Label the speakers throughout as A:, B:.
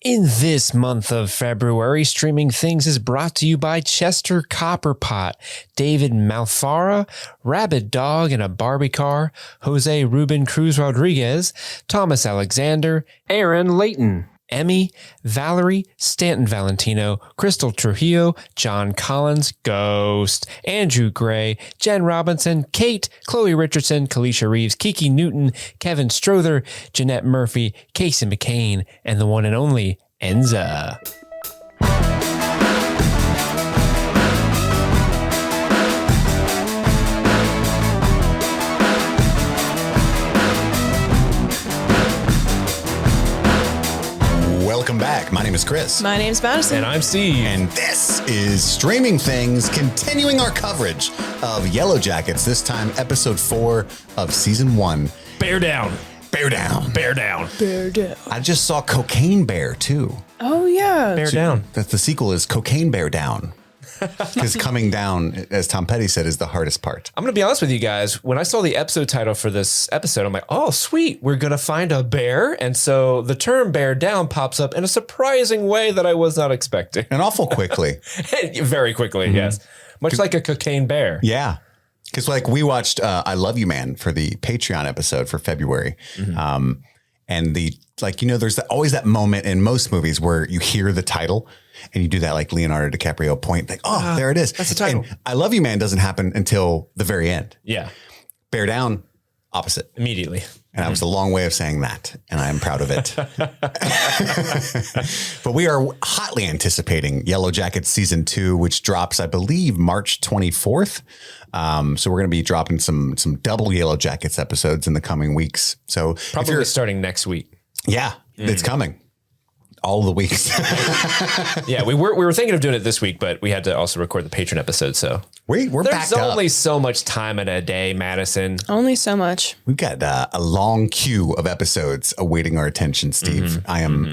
A: In this month of February, Streaming Things is brought to you by Chester Copperpot, David Malfara, Rabid Dog in a Barbie Car, Jose Ruben Cruz Rodriguez, Thomas Alexander, Aaron Layton, Emmy, Valerie, Stanton Valentino, Crystal Trujillo, John Collins, Ghost, Andrew Gray, Jen Robinson, Kate, Chloe Richardson, Kalisha Reeves, Kiki Newton, Kevin Strother, Jeanette Murphy, Casey McCain, and the one and only Enza.
B: Welcome back. My name is Chris.
C: My name's Madison.
A: And I'm Steve.
B: And this is Streaming Things, continuing our coverage of Yellowjackets, this time episode 4 of season 1.
A: Bear down.
B: Bear down.
A: Bear down.
C: Bear down.
B: I just saw Cocaine Bear too.
C: Oh, yeah.
A: Bear down.
B: That the sequel is Cocaine Bear Down. Because coming down, as Tom Petty said, is the hardest part.
A: I'm going to be honest with you guys. When I saw the episode title for this episode, I'm like, oh, sweet. We're going to find a bear. And so the term bear down pops up in a surprising way that I was not expecting.
B: And awful quickly.
A: Very quickly, yes. Much like a cocaine bear.
B: Yeah. Because like we watched I Love You Man for the Patreon episode for February. And the, like, you know, there's always that moment in most movies where you hear the title and you do that like Leonardo DiCaprio point, like, oh, there it is.
A: That's the title.
B: And I Love You Man doesn't happen until the very end.
A: Yeah.
B: Bear down, opposite.
A: Immediately.
B: And that was a long way of saying that. And I am proud of it. But we are hotly anticipating Yellowjackets season 2, which drops, I believe, March 24th. So we're going to be dropping some double Yellowjackets episodes in the coming weeks. So
A: Probably starting next week.
B: Yeah, it's coming. All the weeks.
A: Yeah, we were thinking of doing it this week, but we had to also record the patron episode. So
B: we're
A: there's
B: backed up.
A: only so much time in a day, Madison.
C: Only so much.
B: We've got a long queue of episodes awaiting our attention, Steve. I am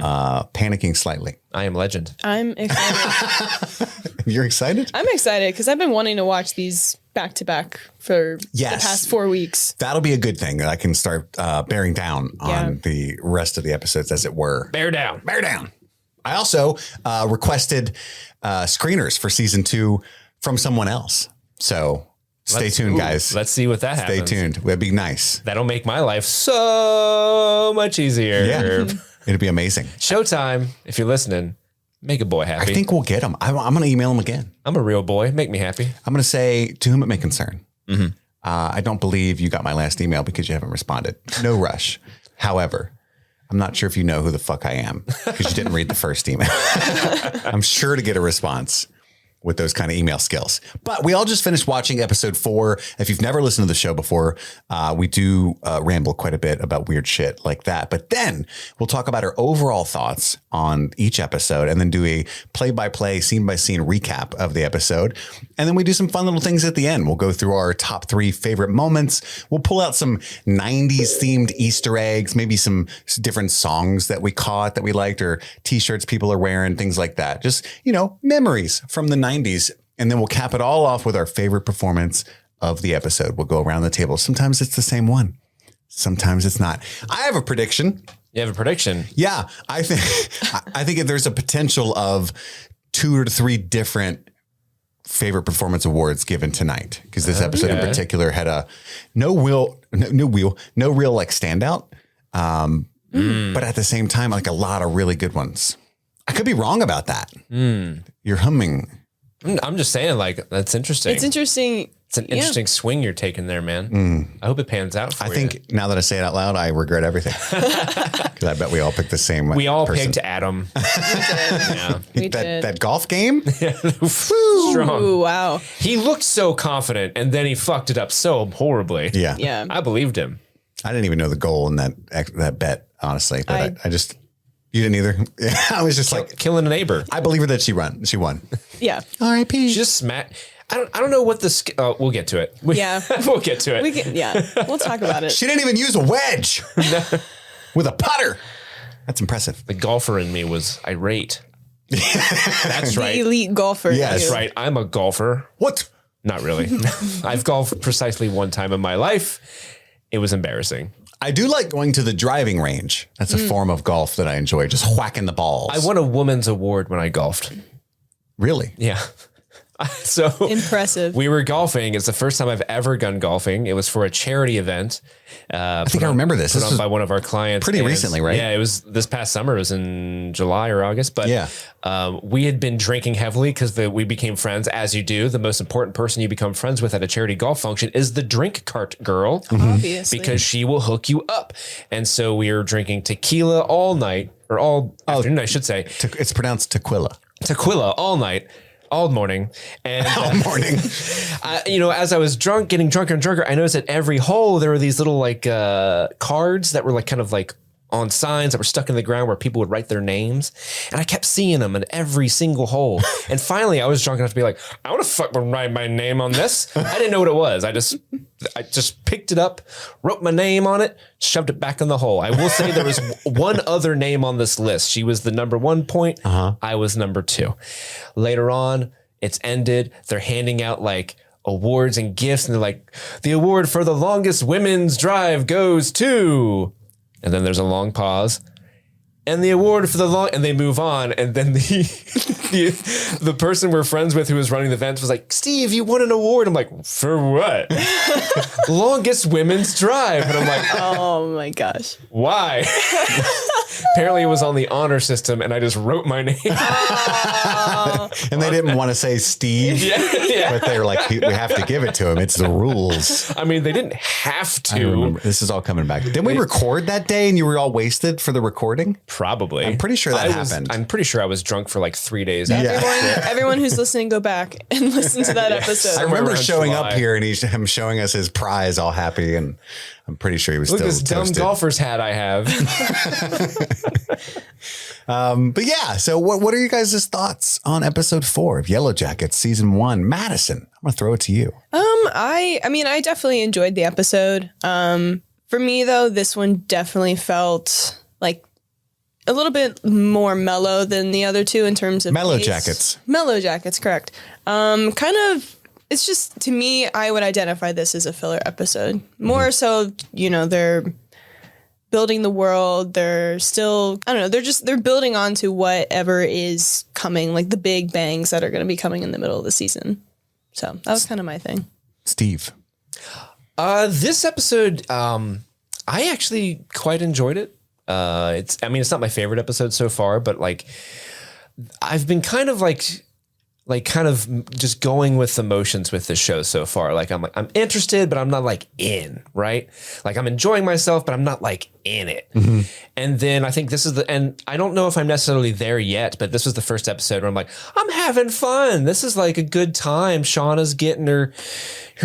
B: panicking slightly.
A: I am legend.
C: I'm excited.
B: You're excited?
C: I'm excited because I've been wanting to watch these back to back for the past 4 weeks.
B: That'll be a good thing that I can start bearing down on the rest of the episodes, as it were.
A: Bear down.
B: Bear down. I also requested screeners for season 2 from someone else. So stay tuned, guys.
A: Let's see what that happens.
B: Stay tuned. That'd be nice.
A: That'll make my life so much easier.
B: Yeah. It'd be amazing.
A: Showtime, if you're listening, make a boy happy.
B: I think we'll get them. I'm going to email them again.
A: I'm a real boy. Make me happy.
B: I'm going to say, to whom it may concern. I don't believe you got my last email because you haven't responded. No rush. However, I'm not sure if you know who the fuck I am because you didn't read the first email. I'm sure to get a response with those kind of email skills. But we all just finished watching episode 4. If you've never listened to the show before, we do ramble quite a bit about weird shit like that. But then we'll talk about our overall thoughts on each episode and then do a play-by-play, scene-by-scene recap of the episode. And then we do some fun little things at the end. We'll go through our top 3 favorite moments. We'll pull out some 90s themed Easter eggs, maybe some different songs that we caught that we liked, or t-shirts people are wearing, things like that. Just, you know, memories from the 90s. And then we'll cap it all off with our favorite performance of the episode. We'll go around the table. Sometimes it's the same one. Sometimes it's not. I have a prediction.
A: You have a prediction?
B: Yeah. I think there's a potential of 2 or 3 different favorite performance awards given tonight. Because this episode in particular had a no real like standout. But at the same time, like a lot of really good ones. I could be wrong about that. You're humming.
A: I'm just saying, like, that's interesting.
C: It's interesting.
A: It's an interesting swing you're taking there, man. I hope it pans out for you.
B: I think now that I say it out loud, I regret everything. Because I bet we all picked the same
A: we all
B: person.
A: picked Adam. Yeah.
C: We did.
B: That golf game?
A: Strong.
C: Ooh, wow.
A: He looked so confident, and then he fucked it up so horribly.
B: Yeah.
C: Yeah.
A: I believed him.
B: I didn't even know the goal in that bet, honestly. But I just... You didn't either? Yeah, I was just like...
A: Killing a neighbor.
B: I believe her that she won.
C: Yeah.
B: R.I.P.
A: She just smacked... I don't know what the... we'll get to it.
C: Yeah.
A: We'll get to it.
C: We'll talk about it.
B: She didn't even use a wedge with a putter. That's impressive.
A: The golfer in me was irate. That's right.
C: The elite golfer.
B: Yes.
A: That's right. I'm a golfer.
B: What?
A: Not really. I've golfed precisely one time in my life. It was embarrassing.
B: I do like going to the driving range. That's a form of golf that I enjoy, just whacking the balls.
A: I won a woman's award when I golfed.
B: Really?
A: Yeah. So
C: impressive.
A: We were golfing. It's the first time I've ever gone golfing. It was for a charity event.
B: I think I remember this. This
A: was by one of our clients.
B: Pretty recently, right?
A: Yeah, it was this past summer. It was in July or August. But we had been drinking heavily because we became friends, as you do. The most important person you become friends with at a charity golf function is the drink cart girl.
C: Obviously.
A: Because she will hook you up. And so we were drinking tequila all night, or all afternoon, I should say.
B: It's pronounced tequila.
A: Tequila all night. All morning. And
B: all morning.
A: As I was getting drunker and drunker, I noticed at every hole, there were these little cards that were kind of on signs that were stuck in the ground where people would write their names. And I kept seeing them in every single hole. And finally I was drunk enough to be like, I want to fucking write my name on this. I didn't know what it was. I just picked it up, wrote my name on it, shoved it back in the hole. I will say there was one other name on this list. She was the number 1 point. I was number 2. Later on, it's ended. They're handing out awards and gifts. And they're like, the award for the longest women's drive goes to... And then there's a long pause, and the award for and they move on. And then the person we're friends with who was running the event was like, Steve, you won an award. I'm like, for what? Longest women's drive. And I'm like,
C: oh my gosh.
A: Why? Apparently it was on the honor system and I just wrote my name.
B: And they didn't want to say Steve, but they were like, we have to give it to him. It's the rules.
A: I mean, they didn't have to.
B: I remember. This is all coming back. Didn't we record that day and you were all wasted for the recording?
A: Probably.
B: I'm pretty sure that happened.
A: I'm pretty sure I was drunk for 3 days.
C: Everyone who's listening, go back and listen to that episode.
B: I remember showing up here and him showing us his prize all happy, and I'm pretty sure he was
A: Look
B: still
A: this
B: toasted.
A: Dumb golfer's hat I have.
B: But yeah, so what are you guys' thoughts on episode 4 of Yellowjackets season 1? Madison, I'm gonna throw it to you.
C: I mean, I definitely enjoyed the episode. For me though, this one definitely felt like a little bit more mellow than the other two in terms of
B: Yellowjackets.
C: Yellowjackets, correct. It's just, to me, I would identify this as a filler episode. More so, they're building the world. They're still, I don't know, they're building onto whatever is coming, like the big bangs that are going to be coming in the middle of the season. So that was kind of my thing. Steve.
A: This episode, I actually quite enjoyed it. It's not my favorite episode so far, but I've been kind of just going with the motions with this show so far. I'm interested, but I'm not in, right? I'm enjoying myself, but I'm not in it. Mm-hmm. And then I think this is and I don't know if I'm necessarily there yet, but this was the first episode where I'm having fun. This is a good time. Shauna's getting her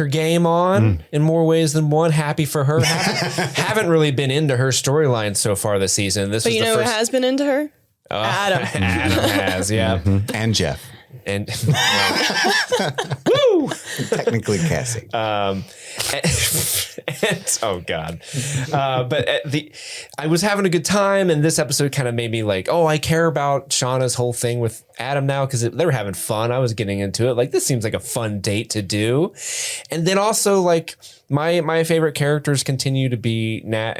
A: game on in more ways than one. Happy for her. Haven't really been into her storyline so far this season. But
C: who has been into her? Adam.
A: Adam has, yeah.
B: Mm-hmm. And Jeff.
A: And
B: woo! Technically Cassie.
A: Oh God. But I was having a good time, and this episode kind of made me I care about Shauna's whole thing with Adam now, because they were having fun. I was getting into it. This seems like a fun date to do. And then also my favorite characters continue to be Nat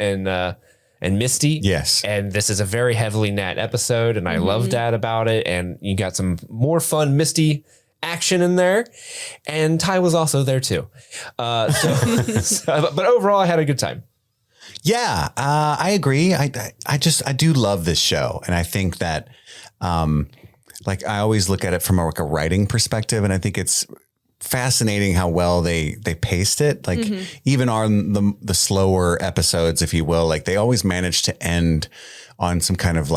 A: and Misty.
B: Yes.
A: And this is a very heavily Nat episode, and I love that about it. And you got some more fun Misty action in there. And Ty was also there too. But overall, I had a good time.
B: Yeah, I agree. I do love this show. And I think that, I always look at it from a writing perspective. And I think it's fascinating how well they paced it. Even on the slower episodes, if you will, they always manage to end on some kind of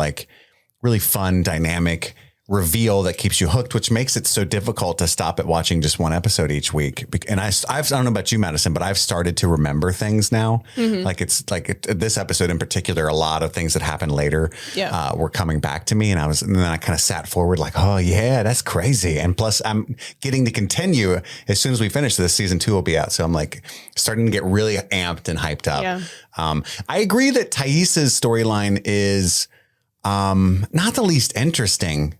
B: really fun, dynamic reveal that keeps you hooked, which makes it so difficult to stop at watching just one episode each week. And I don't know about you, Madison, but I've started to remember things now. This episode in particular, a lot of things that happened later were coming back to me. And then I kind of sat forward oh yeah, that's crazy. And plus I'm getting to continue as soon as we finish this. Season 2 will be out. So I'm starting to get really amped and hyped up.
C: Yeah.
B: I agree that Thais's storyline is not the least interesting.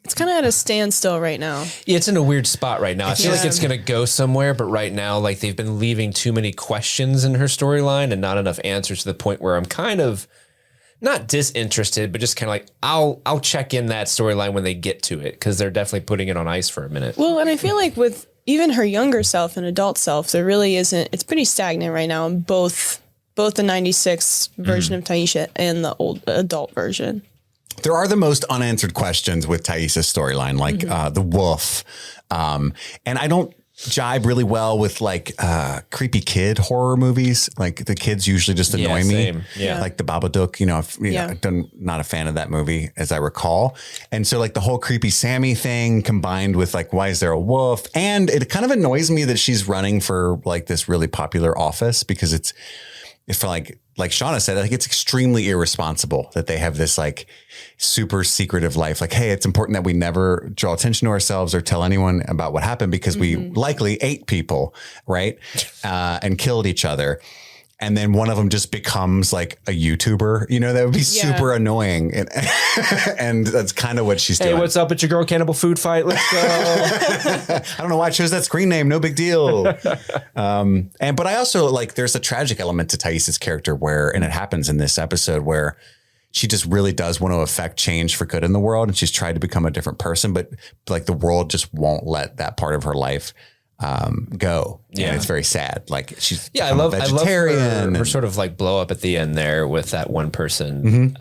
C: it's kind of at a standstill right now.
A: Yeah, it's in a weird spot right now. I feel like
C: Yeah.
A: it's going to go somewhere, but right now, like they've been leaving too many questions in her storyline and not enough answers to the point where I'm kind of not disinterested, but just kind of like I'll check in that storyline when they get to it because they're definitely putting it on ice for a minute.
C: Well, and I feel like with even her younger self and adult self, there really isn't. It's pretty stagnant right now in both the 96 version of Taisha and the old adult version.
B: There are the most unanswered questions with Taisha's storyline, like the wolf. And I don't jibe really well with like creepy kid horror movies. Like the kids usually just annoy me.
A: Same. Yeah.
B: Like the Babadook, I'm not a fan of that movie as I recall. And so like the whole creepy Sammy thing combined with like, why is there a wolf? And it kind of annoys me that she's running for like this really popular office because it's for like Shauna said, I think it's extremely irresponsible that they have this like super secretive life. Like, hey, it's important that we never draw attention to ourselves or tell anyone about what happened because we likely ate people, right? And killed each other. And then one of them just becomes like a YouTuber, that would be super annoying. And that's kind of what she's doing.
A: Hey, what's up? It's your girl cannibal food fight. Let's go.
B: I don't know why I chose that screen name. No big deal. But I also like there's a tragic element to Taisha's character and it happens in this episode where she just really does want to affect change for good in the world. And she's tried to become a different person, but like the world just won't let that part of her life go. Yeah. And it's very sad. Like she's
A: I love
B: vegetarian.
A: her sort of like blow up at the end there with that one person.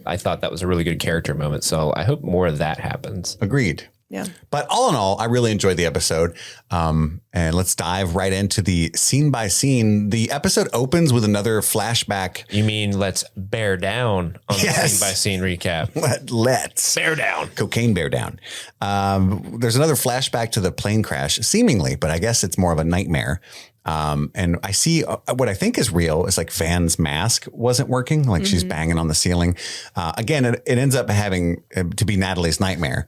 A: I thought that was a really good character moment. So I hope more of that happens.
B: Agreed.
C: Yeah.
B: But all in all, I really enjoyed the episode. And let's dive right into the scene by scene. The episode opens with another flashback.
A: You mean let's bear down on the scene by scene recap?
B: Let's
A: bear down.
B: Cocaine bear down. There's another flashback to the plane crash, seemingly, but I guess it's more of a nightmare. And I see what I think is real is like Van's mask wasn't working. Like she's banging on the ceiling. Again, it ends up having to be Natalie's nightmare.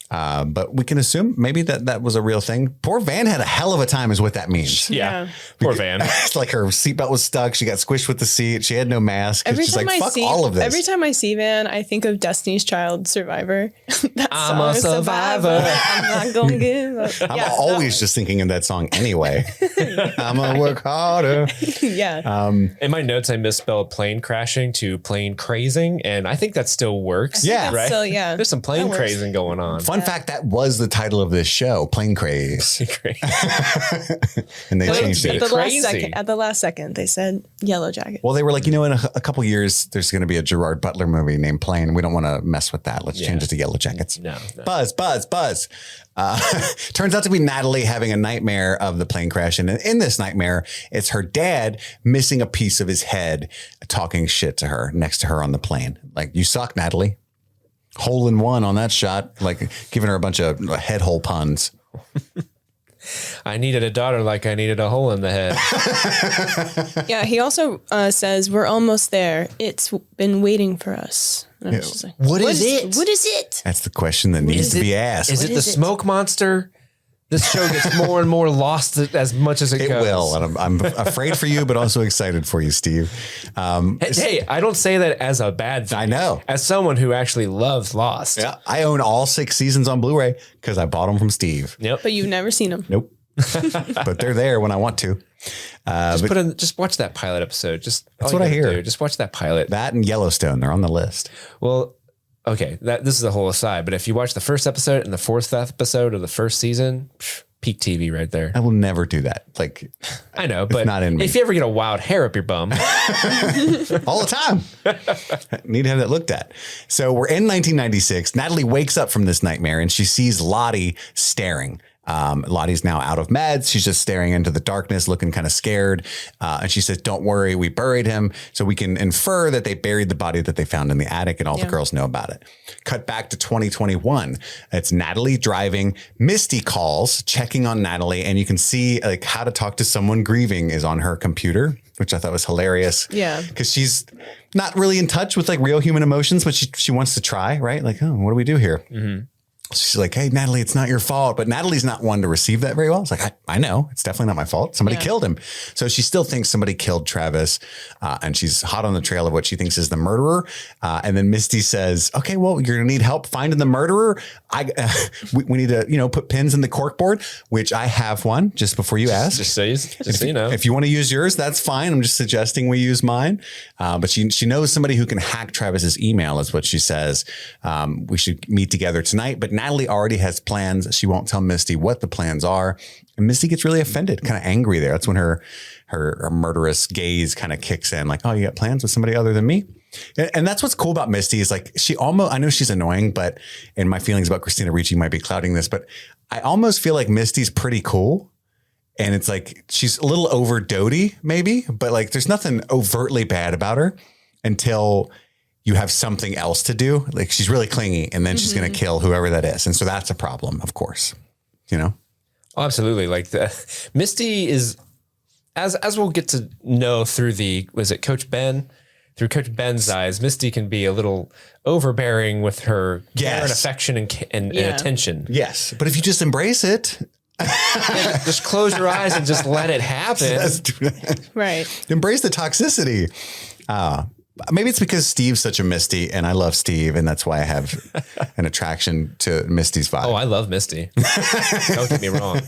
B: But we can assume maybe that was a real thing. Poor Van had a hell of a time is what that means.
A: Yeah. Poor Van.
B: It's like her seatbelt was stuck. She got squished with the seat. She had no mask. She's like, fuck all of this.
C: Every time I see Van, I think of Destiny's Child Survivor.
A: I'm a survivor.
C: I'm not going to give up.
B: I'm always just thinking of that song anyway. I'm going to work harder.
C: Yeah.
A: In my notes, I misspelled plane crashing to plane crazing. And I think that still works.
B: Yeah.
A: Right.
C: So, yeah.
A: There's some plane crazing going on.
B: Fun fact, that was the title of this show, Plane Craze. And they changed it.
C: At the last second, they said Yellowjackets.
B: Well, they were like, in a couple years, there's going to be a Gerard Butler movie named Plane. We don't want to mess with that. Let's change it to Yellowjackets.
A: No.
B: Buzz. Turns out to be Natalie having a nightmare of the plane crash. And in this nightmare, it's her dad missing a piece of his head, talking shit to her next to her on the plane. Like, you suck, Natalie. Hole in one on that shot, like giving her a bunch of head hole puns.
A: I needed a daughter like I needed a hole in the head.
C: Yeah, he also says, we're almost there. It's been waiting for us. And I was just like,
A: What is it?
C: What is it?
B: That's the question that needs to be asked.
A: Is it the smoke monster? This show gets more and more lost as much as it goes.
B: It will. And I'm afraid for you, but also excited for you, Steve.
A: Hey, I don't say that as a bad thing.
B: I know.
A: As someone who actually loves Lost.
B: Yeah, I own all 6 seasons on Blu-ray because I bought them from Steve.
A: Yep.
C: But you've never seen them.
B: Nope. But they're there when I want to.
A: Just watch that pilot episode.
B: That's what I hear.
A: Just watch that pilot.
B: That and Yellowstone, they're on the list.
A: Well, okay, this is a whole aside, but if you watch the first episode and the 4th episode of the first season, peak TV right there.
B: I will never do that. Like,
A: I know, but
B: not in me.
A: If you ever get a wild hair up your bum,
B: all the time, I need to have that looked at. So we're in 1996. Natalie wakes up from this nightmare and she sees Lottie staring. Lottie's now out of meds. She's just staring into the darkness, looking kind of scared. And she says, don't worry, we buried him. So we can infer that they buried the body that they found in the attic and all the girls know about it. Cut back to 2021. It's Natalie driving. Misty calls, checking on Natalie. And you can see like how to talk to someone grieving is on her computer, which I thought was hilarious.
C: Yeah.
B: Because she's not really in touch with like real human emotions, but she wants to try, right? Like, oh, what do we do here? Mm-hmm. She's like, hey, Natalie, it's not your fault. But Natalie's not one to receive that very well. It's like, I know. It's definitely not my fault. Somebody killed him. So she still thinks somebody killed Travis. And she's hot on the trail of what she thinks is the murderer. And then Misty says, okay, well, you're going to need help finding the murderer. We need to, put pins in the corkboard, which I have one just before you ask.
A: Just so you know.
B: If you want to use yours, that's fine. I'm just suggesting we use mine. But she knows somebody who can hack Travis's email is what she says. We should meet together tonight. But Natalie already has plans. She won't tell Misty what the plans are. And Misty gets really offended, kind of angry there. That's when her murderous gaze kind of kicks in. Like, oh, you got plans with somebody other than me? And that's what's cool about Misty is like, I know she's annoying, but, and my feelings about Christina Ricci might be clouding this, but I almost feel like Misty's pretty cool. And it's like, she's a little over doty maybe, but like, there's nothing overtly bad about her until you have something else to do. Like she's really clingy and then she's going to kill whoever that is. And so that's a problem, of course, Oh,
A: absolutely. Like Misty is, as we'll get to know through Coach Ben? Through Coach Ben's eyes, Misty can be a little overbearing with her care and affection and attention.
B: Yes. But if you just embrace it,
A: just close your eyes and just let it happen.
C: Right.
B: Embrace the toxicity. Maybe it's because Steve's such a Misty and I love Steve. And that's why I have an attraction to Misty's vibe.
A: Oh, I love Misty. Don't get me wrong.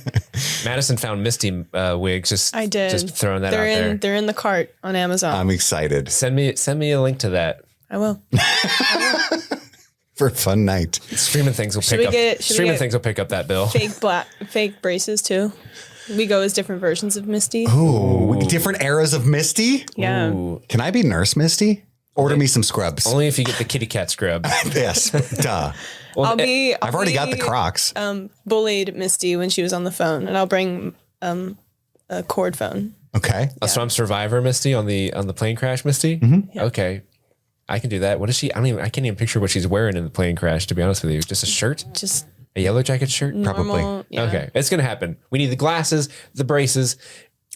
A: Madison found Misty wigs.
C: I did.
A: Just throwing that out there.
C: They're in the cart on Amazon.
B: I'm excited.
A: Send me a link to that.
C: I will.
B: For a fun night.
A: Streaming Things will pick up that bill.
C: Fake braces too. We go as different versions of Misty.
B: Ooh, different eras of Misty?
C: Yeah.
B: Ooh. Can I be Nurse Misty? Order me some scrubs.
A: Only if you get the kitty cat scrub.
B: Yes, duh.
A: Well,
B: I've already got the Crocs.
C: Bullied Misty when she was on the phone, and I'll bring a cord phone.
B: Okay.
A: So I'm Survivor Misty on the plane crash Misty?
B: Mm-hmm.
C: Yeah.
A: Okay. I can do that. What is she? I can't even picture what she's wearing in the plane crash, to be honest with you. Just a shirt?
C: Just
A: a Yellowjacket shirt?
C: normal,
B: Probably.
C: Yeah.
A: Okay. It's going to happen. We need the glasses, the braces.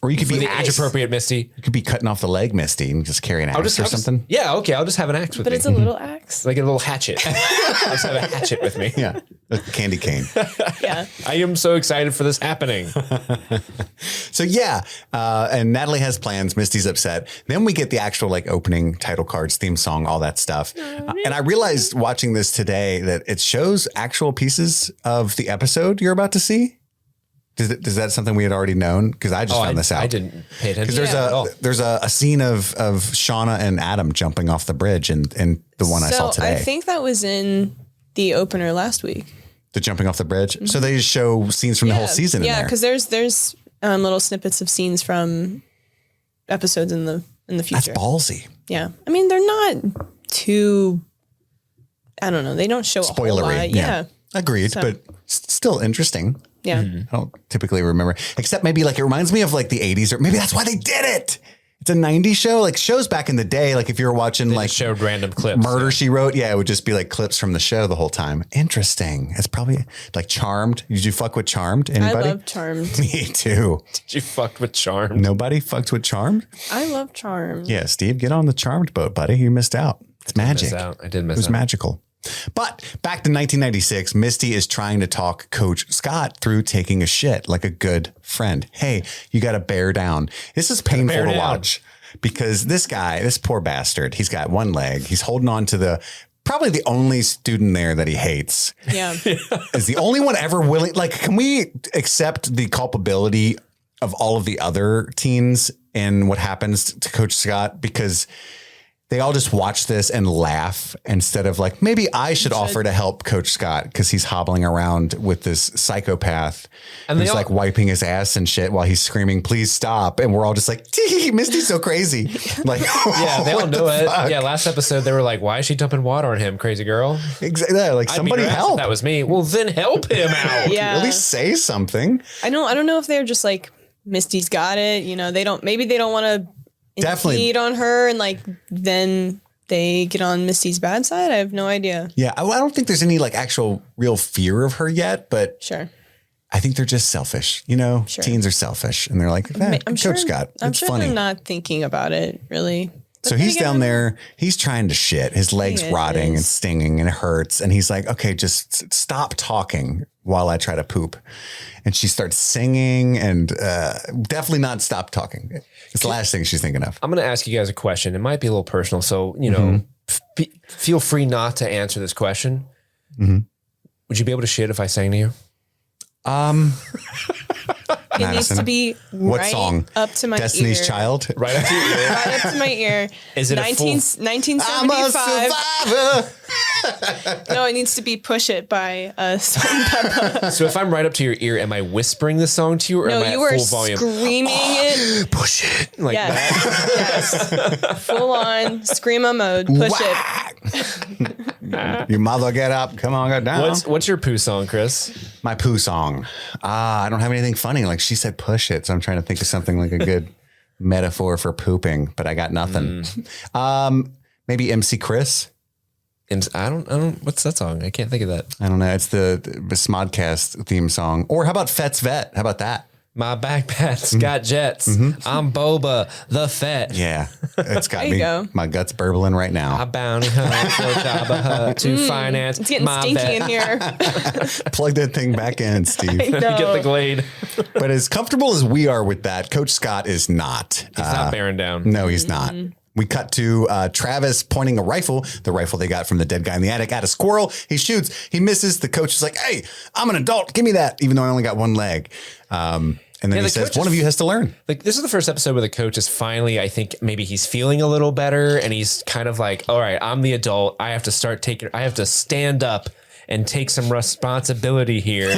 B: Or you could be
A: the age appropriate Misty.
B: You could be cutting off the leg Misty and just carry an axe or something.
A: Yeah, okay. I'll just have an axe with me.
C: But it's a little axe.
A: Like a little hatchet. I just have a hatchet with me.
B: Yeah. A candy cane.
C: Yeah.
A: I am so excited for this happening.
B: So yeah. And Natalie has plans. Misty's upset. Then we get the actual opening title cards, theme song, all that stuff. And I realized watching this today that it shows actual pieces of the episode you're about to see. Is that something we had already known? Because I just found this out.
A: I didn't pay attention.
B: Because there's a scene of Shauna and Adam jumping off the bridge in the one I saw today.
C: I think that was in the opener last week.
B: The jumping off the bridge. Mm-hmm. So they just show scenes from the whole season.
C: Yeah,
B: in there.
C: because there's little snippets of scenes from episodes in the future.
B: That's ballsy.
C: Yeah, I mean they're not too. I don't know. They don't show a whole lot. Yeah.
B: Agreed, but still interesting.
C: Yeah.
B: I don't typically remember, except maybe it reminds me of the 80s, or maybe that's why they did it. It's a 90s show, shows back in the day. If you were watching
A: showed random clips,
B: Murder She Wrote. Yeah. It would just be clips from the show the whole time. Interesting. It's probably Charmed. Did you fuck with Charmed? Anybody?
C: I love Charmed.
B: Me too.
A: Did you fuck with Charmed?
B: Nobody fucked with Charmed.
C: I love Charmed.
B: Yeah. Steve, get on the Charmed boat, buddy. You missed out. It's magic.
A: I did miss out.
B: It was magical. But back to 1996, Misty is trying to talk Coach Scott through taking a shit like a good friend. Hey, you got to bear down. This is painful to watch because this guy, this poor bastard, he's got one leg. He's holding on to probably the only student there that he hates.
C: Yeah.
B: Is the only one ever willing. Can we accept the culpability of all of the other teens and what happens to Coach Scott? Because they all just watch this and laugh instead of maybe I should offer to help Coach Scott because he's hobbling around with this psychopath and who's wiping his ass and shit while he's screaming, please stop. And we're all just Misty's so crazy.
A: Yeah, they all know it. Yeah, last episode they were like, why is she dumping water on him, crazy girl?
B: Exactly. Yeah, somebody help.
A: If that was me. Well, then help him out.
C: Yeah.
B: At least say something.
C: I don't know if they're just Misty's got it. They don't want to impede on her and then they get on Misty's bad side. I have no idea.
B: Yeah. I don't think there's any actual real fear of her yet, but
C: sure.
B: I think they're just selfish. Teens are selfish and they're
C: I'm
B: Coach
C: sure,
B: Scott.
C: I'm
B: It's
C: sure
B: funny.
C: they're not thinking about it really.
B: So he's down there, he's trying to shit. His leg's rotting and stinging and it hurts. And he's like, okay, just stop talking while I try to poop. And she starts singing and definitely not stop talking. It's the last thing she's thinking of.
A: I'm going to ask you guys a question. It might be a little personal. So, you know, feel free not to answer this question. Would you be able to shit if I sang to you?
C: It needs to be
B: what
C: right
B: song?
C: Up to my
B: Destiny's
C: ear.
B: Child?
A: Right up to your ear.
C: Right up to my ear.
A: Is it
C: 1975?
B: I'm a survivor.
C: No, it needs to be Push It by Salt and Pepper.
A: So if I'm right up to your ear, am I whispering the song to you or am I
C: you
A: at
C: were
A: full volume?
C: screaming it.
A: Push it. Like that.
C: Yes. Full on screamo mode. Push it.
B: You mother, get up. Come on, get down.
A: What's your poo song, Chris?
B: My poo song? I don't have anything funny. Like she said, push it. So I'm trying to think of something like a good metaphor for pooping, but I got nothing. Maybe MC Chris.
A: I don't. What's that song? I can't think of that.
B: I don't know. It's the Smodcast theme song. Or how about Fet's Vet? How about that?
A: My backpack's got jets. I'm Boba the Fett.
B: Yeah. It's got
C: There you
B: me.
C: go.
B: My gut's burbling right
A: I
B: now.
A: bounty hunt for Jabba Hutt to finance.
C: It's getting
A: my
C: stinky
A: vet.
C: in here.
B: Plug that thing back in, Steve.
C: I know.
A: Get the Glade.
B: But as comfortable as we are with that, Coach Scott is not.
A: He's not bearing down.
B: No, he's not. We cut to Travis pointing a rifle, the rifle they got from the dead guy in the attic, at a squirrel. He shoots. He misses. The coach is like, hey, I'm an adult. Give me that, even though I only got one leg. And then he says, one of you has to learn.
A: Like, this is the first episode where the coach is finally, I think maybe he's feeling a little better. And he's kind of like, all right, I'm the adult. I have to I have to stand up and take some responsibility here.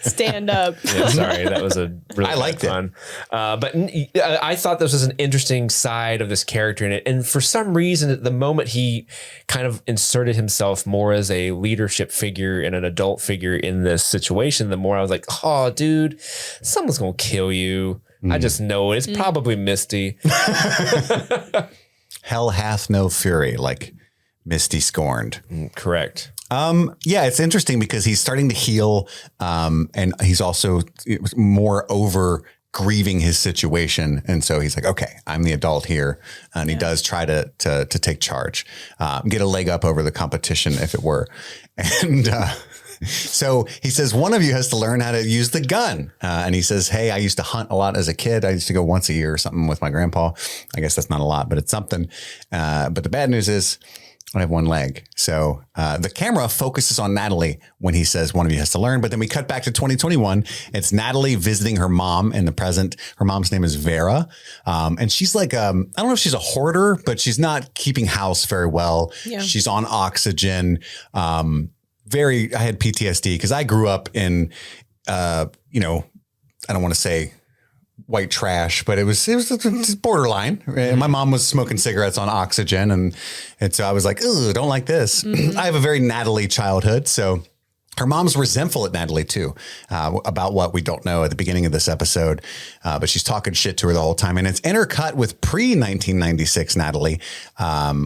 C: Stand up.
A: Yeah, sorry, that was a really
B: I liked
A: fun. But I thought this was an interesting side of this character in it. And for some reason, at the moment he kind of inserted himself more as a leadership figure and an adult figure in this situation, the more I was like, oh, dude, someone's going to kill you. I just know it. It's probably Misty.
B: Hell hath no fury, like Misty scorned.
A: Correct.
B: Yeah, it's interesting because he's starting to heal, and he's also more over grieving his situation, and so he's like, "Okay, I'm the adult here," and he does try to take charge, get a leg up over the competition, if it were, and. So he says, one of you has to learn how to use the gun. And he says, hey, I used to hunt a lot as a kid. I used to go once a year or something with my grandpa. I guess that's not a lot, but it's something. But the bad news is I have one leg. So the camera focuses on Natalie when he says one of you has to learn. But then we cut back to 2021. It's Natalie visiting her mom in the present. Her mom's name is Vera. And she's like, I don't know if she's a hoarder, but she's not keeping house very well.
C: Yeah.
B: She's on oxygen. I had PTSD because I grew up in, I don't want to say white trash, but it was borderline. And my mom was smoking cigarettes on oxygen. And so I was like, oh, don't like this. I have a very Natalie childhood. So her mom's resentful at Natalie too, about what we don't know at the beginning of this episode. But she's talking shit to her the whole time. And it's intercut with pre-1996 Natalie,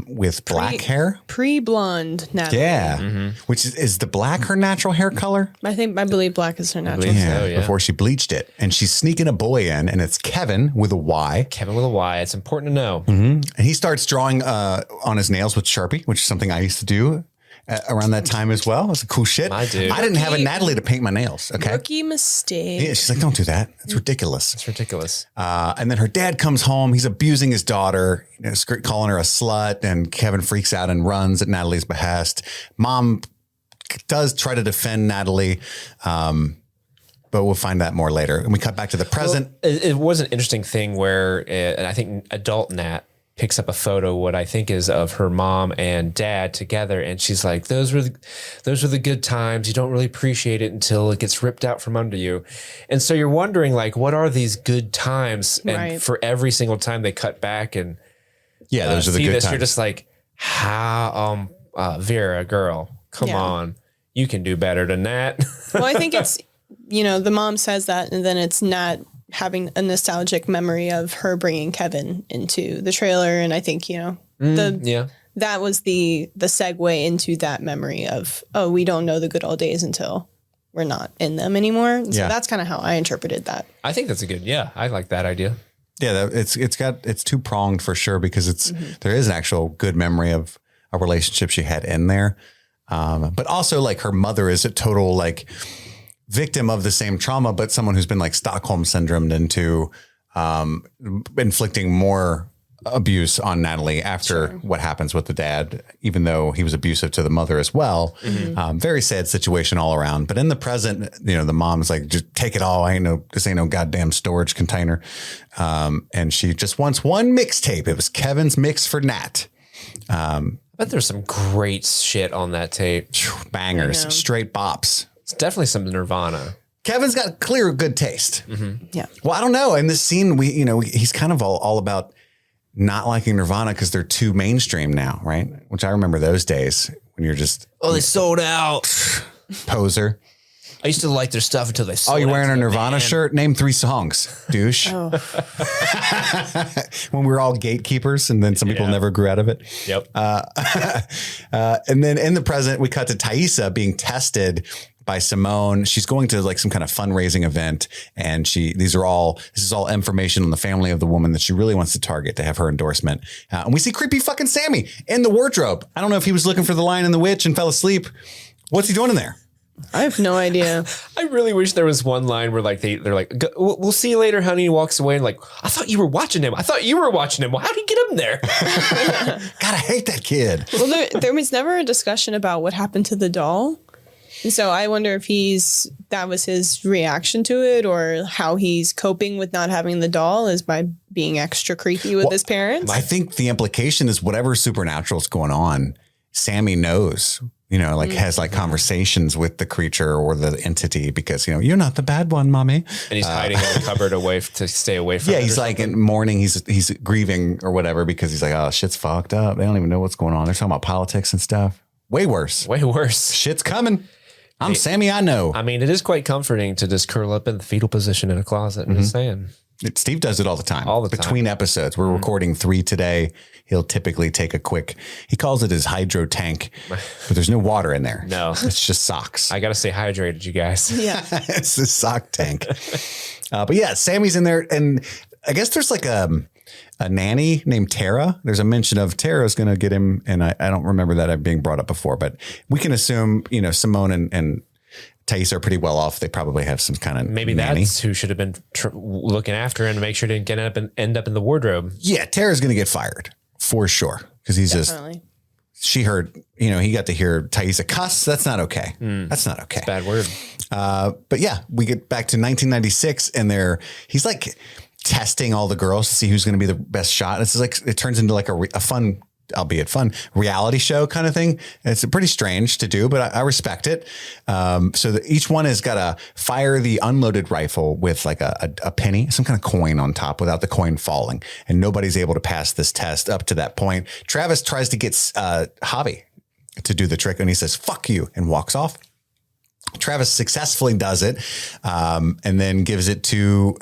B: with black hair.
C: Pre-blonde Natalie.
B: Yeah. Which is the black her natural hair color?
C: I believe black is her natural.
A: Yeah.
B: Before she bleached it. And she's sneaking a boy in, and it's Kevin with a Y.
A: Kevin with a Y. It's important to know.
B: And he starts drawing on his nails with Sharpie, which is something I used to do around that time as well. It was a cool shit.
A: I do.
B: I didn't have a Natalie to paint my nails. Okay.
C: Rookie mistake.
B: Yeah, she's like, don't do that. It's ridiculous.
A: It's ridiculous.
B: And then her dad comes home. He's abusing his daughter, calling her a slut. And Kevin freaks out and runs at Natalie's behest. Mom does try to defend Natalie. But we'll find that more later. And we cut back to the present.
A: Well, it was an interesting thing where I think adult Nat picks up a photo, what I think is of her mom and dad together. And she's like, those were the good times. You don't really appreciate it until it gets ripped out from under you. And so you're wondering, like, what are these good times? And for every single time they cut back and
B: those are the good times.
A: You're just like, how, Vera, girl, come on. You can do better than that.
C: Well, I think it's, the mom says that, and then it's not having a nostalgic memory of her bringing Kevin into the trailer. And I think, that was the segue into that memory of, oh, we don't know the good old days until we're not in them anymore. So that's kind of how I interpreted that.
A: I think that's I like that idea.
B: Yeah, it's two pronged for sure because there is an actual good memory of a relationship she had in there. But also like her mother is a total like victim of the same trauma, but someone who's been like Stockholm syndromed into inflicting more abuse on Natalie after what happens with the dad, even though he was abusive to the mother as well. Very sad situation all around. But in the present, the mom's like, just take it all. This ain't no goddamn storage container. And she just wants one mixtape. It was Kevin's mix for Nat.
A: But there's some great shit on that tape.
B: Bangers, straight bops.
A: It's definitely some Nirvana.
B: Kevin's got clear good taste.
C: Yeah.
B: Well, I don't know. In this scene, he's kind of all about not liking Nirvana because they're too mainstream now, right? Which I remember those days when you're just
A: they sold out.
B: Poser.
A: I used to like their stuff until they sold out.
B: Oh, you're wearing a Nirvana shirt? Name 3 songs, douche.
C: Oh.
B: When we were all gatekeepers and then some people never grew out of it.
A: Yep.
B: And then in the present, we cut to Thaisa being tested by Simone. She's going to like some kind of fundraising event. And this is all information on the family of the woman that she really wants to target to have her endorsement. And we see creepy fucking Sammy in the wardrobe. I don't know if he was looking for the Lion and the Witch and fell asleep. What's he doing in there?
C: I have no idea.
A: I really wish there was one line where like they're like, we'll see you later, honey. He walks away and like, I thought you were watching him. Well, how'd he get him there?
B: God, I hate that kid.
C: Well, there was never a discussion about what happened to the doll. And so I wonder if that was his reaction to it, or how he's coping with not having the doll is by being extra creepy with his parents.
B: I think the implication is whatever supernatural is going on, Sammy knows, has like conversations with the creature or the entity because, you're not the bad one, mommy.
A: And he's hiding in the cupboard to stay away from it.
B: Yeah, he's like in mourning. He's grieving or whatever because he's like, oh, shit's fucked up. They don't even know what's going on. They're talking about politics and stuff. Way worse. Shit's coming. I'm Sammy, I know.
A: I mean, it is quite comforting to just curl up in the fetal position in a closet. I'm just saying.
B: Steve does it all the time.
A: time.
B: Between episodes. We're recording 3 today. He'll typically take he calls it his hydro tank, but there's no water in there.
A: No.
B: It's just socks.
A: I got to stay hydrated, you guys.
C: Yeah.
B: It's a sock tank. But yeah, Sammy's in there. And I guess there's like a nanny named Tara. There's a mention of Tara's going to get him. And I don't remember that being brought up before, but we can assume, Simone and Thaisa are pretty well off. They probably have some kind of
A: maybe
B: nanny.
A: That's who should have been looking after him to make sure he didn't end up in the wardrobe.
B: Yeah, Tara's going to get fired for sure because he's
C: Definitely.
B: she heard, he got to hear Thaisa cuss. That's not okay. That's not okay.
A: Bad word.
B: But yeah, we get back to 1996 and he's like testing all the girls to see who's going to be the best shot. It's like, it turns into like a fun, albeit fun, reality show kind of thing. It's pretty strange to do, but I respect it. So each one has got to fire the unloaded rifle with like a penny, some kind of coin on top without the coin falling. And nobody's able to pass this test up to that point. Travis tries to get Javi to do the trick and he says, fuck you, and walks off. Travis successfully does it and then gives it to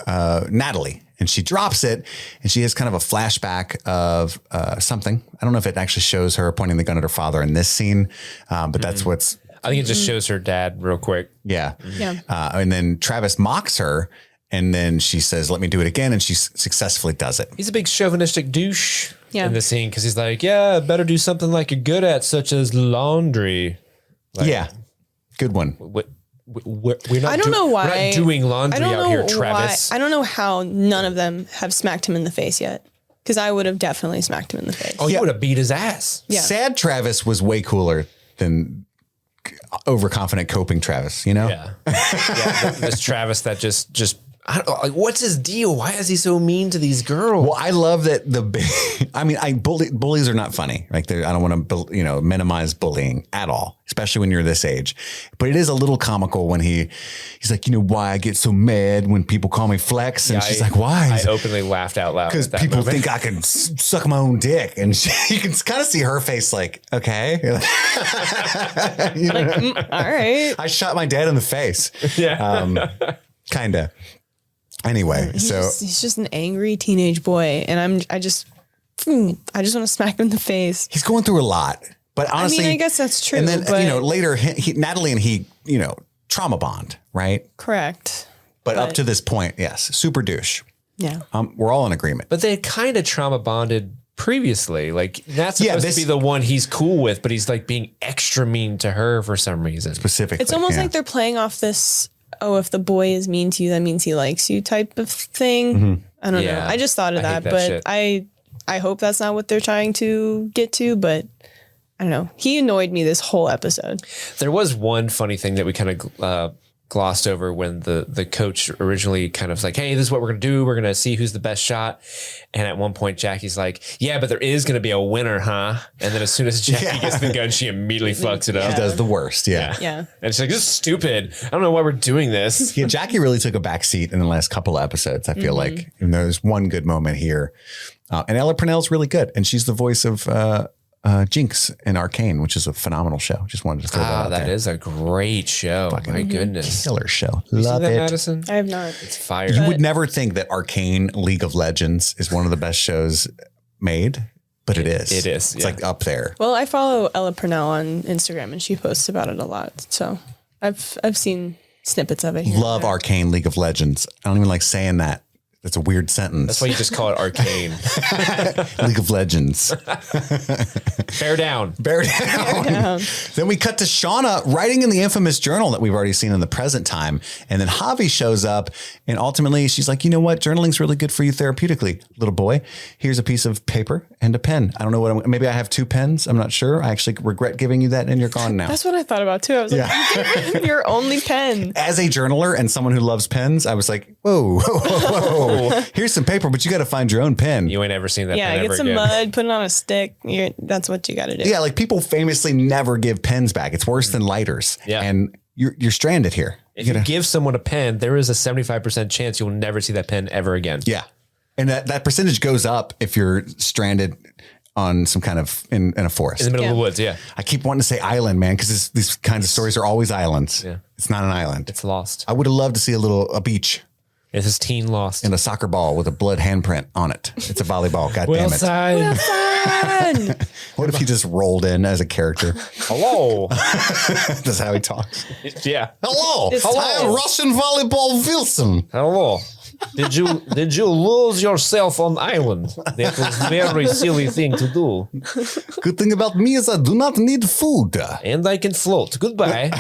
B: Natalie. And she drops it and she has kind of a flashback of something. I don't know if it actually shows her pointing the gun at her father in this scene, but that's what's...
A: I think it just shows her dad real quick.
B: Yeah.
C: Yeah.
B: And then Travis mocks her and then she says, let me do it again. And she successfully does it.
A: He's a big chauvinistic douche
C: Yeah.
A: in the scene because he's like, yeah, better do something like you're good at, such as laundry. Like,
B: Yeah. Good one.
A: We're not
C: I don't know why.
A: We're not doing laundry out here, Travis.
C: I don't know how none of them have smacked him in the face yet. Because I would have definitely smacked him in the face.
A: Oh, you would have beat his ass.
C: Yeah.
B: Sad Travis was way cooler than overconfident coping Travis,
A: Yeah. This Travis that just I don't know, like, what's his deal? Why is he so mean to these girls?
B: Well, I love that bullies are not funny. Like I don't want to, minimize bullying at all, especially when you're this age. But it is a little comical when he's like, why I get so mad when people call me Flex, and she's like, why?
A: I openly laughed out loud
B: because people think I can suck my own dick, and you can kind of see her face like, okay,
C: All right.
B: I shot my dad in the face.
A: Yeah,
B: kind of. Anyway,
C: He's just an angry teenage boy, and I just want to smack him in the face.
B: he's going through a lot. But honestly,
C: I guess that's true.
B: And then
C: but
B: later, Natalie and he, trauma bond, right?
C: correct.
B: But up to this point, yes, super douche.
C: Yeah.
B: We're all in agreement.
A: But they kind of trauma bonded previously. Like that's supposed to be the one he's cool with, but he's like being extra mean to her for some reason.
B: Specifically.
C: It's almost like they're playing off this, oh, if the boy is mean to you, that means he likes you type of thing.
B: Mm-hmm.
C: I don't know. I just thought of that, but shit. I hope that's not what they're trying to get to, but I don't know. He annoyed me this whole episode.
A: There was one funny thing that we kind of glossed over when the coach originally kind of was like, hey, this is what we're going to do. We're going to see who's the best shot. And at one point, Jackie's like, yeah, but there is going to be a winner, huh? And then as soon as Jackie gets the gun, she immediately fucks it up.
B: She does the worst. Yeah.
A: And she's like, this is stupid. I don't know why we're doing this.
B: Yeah, Jackie really took a back seat in the last couple of episodes, I feel like. And there's one good moment here. And Ella Purnell's really good. And she's the voice of Jinx in Arcane, which is a phenomenal show. Just wanted to throw that out there.
A: That is a great show. My goodness.
B: Killer show.
A: You
B: Love
A: seen that,
B: it.
A: Madison?
C: I have not.
A: It's fire.
B: You would never think that Arcane League of Legends is one of the best shows made, but it is.
A: It is.
B: It's like up there.
C: Well, I follow Ella Purnell on Instagram and she posts about it a lot. So I've seen snippets of it.
B: Love Arcane League of Legends. I don't even like saying that. That's a weird sentence.
A: That's why you just call it Arcane.
B: League of Legends.
A: Bear down.
B: Bear down. Then we cut to Shauna writing in the infamous journal that we've already seen in the present time. And then Javi shows up and ultimately she's like, you know what? Journaling's really good for you therapeutically. Little boy, here's a piece of paper and a pen. I don't know what maybe I have 2 pens. I'm not sure. I actually regret giving you that and you're gone now.
C: That's what I thought about too. I was like, you gave him your only pen.
B: As a journaler and someone who loves pens, I was like, whoa. Here's some paper, but you got to find your own pen.
A: You ain't ever seen that pen
C: get
A: ever
C: some
A: again.
C: mud, put it on a stick. That's what you got to do.
B: Yeah, like people famously never give pens back. It's worse than lighters.
A: Yeah.
B: And you're stranded here.
A: If you give someone a pen, there is a 75% chance you'll never see that pen ever again.
B: Yeah. And that percentage goes up if you're stranded on some kind of in a forest.
A: In the middle of the woods, yeah.
B: I keep wanting to say island, man, because these kinds of stories are always islands.
A: Yeah.
B: It's not an island.
A: It's lost.
B: I would have loved to see a beach.
A: This is teen lost.
B: And a soccer ball with a blood handprint on it. It's a volleyball. God damn it.
C: Wilson.
B: What if he just rolled in as a character?
A: Hello.
B: That's how he talks.
A: Yeah.
B: Hello.
C: Hello.
B: I am Russian volleyball Wilson.
A: Hello. Did you lose yourself on island? That was a very silly thing to do.
B: Good thing about me is I do not need food.
A: And I can float. Goodbye.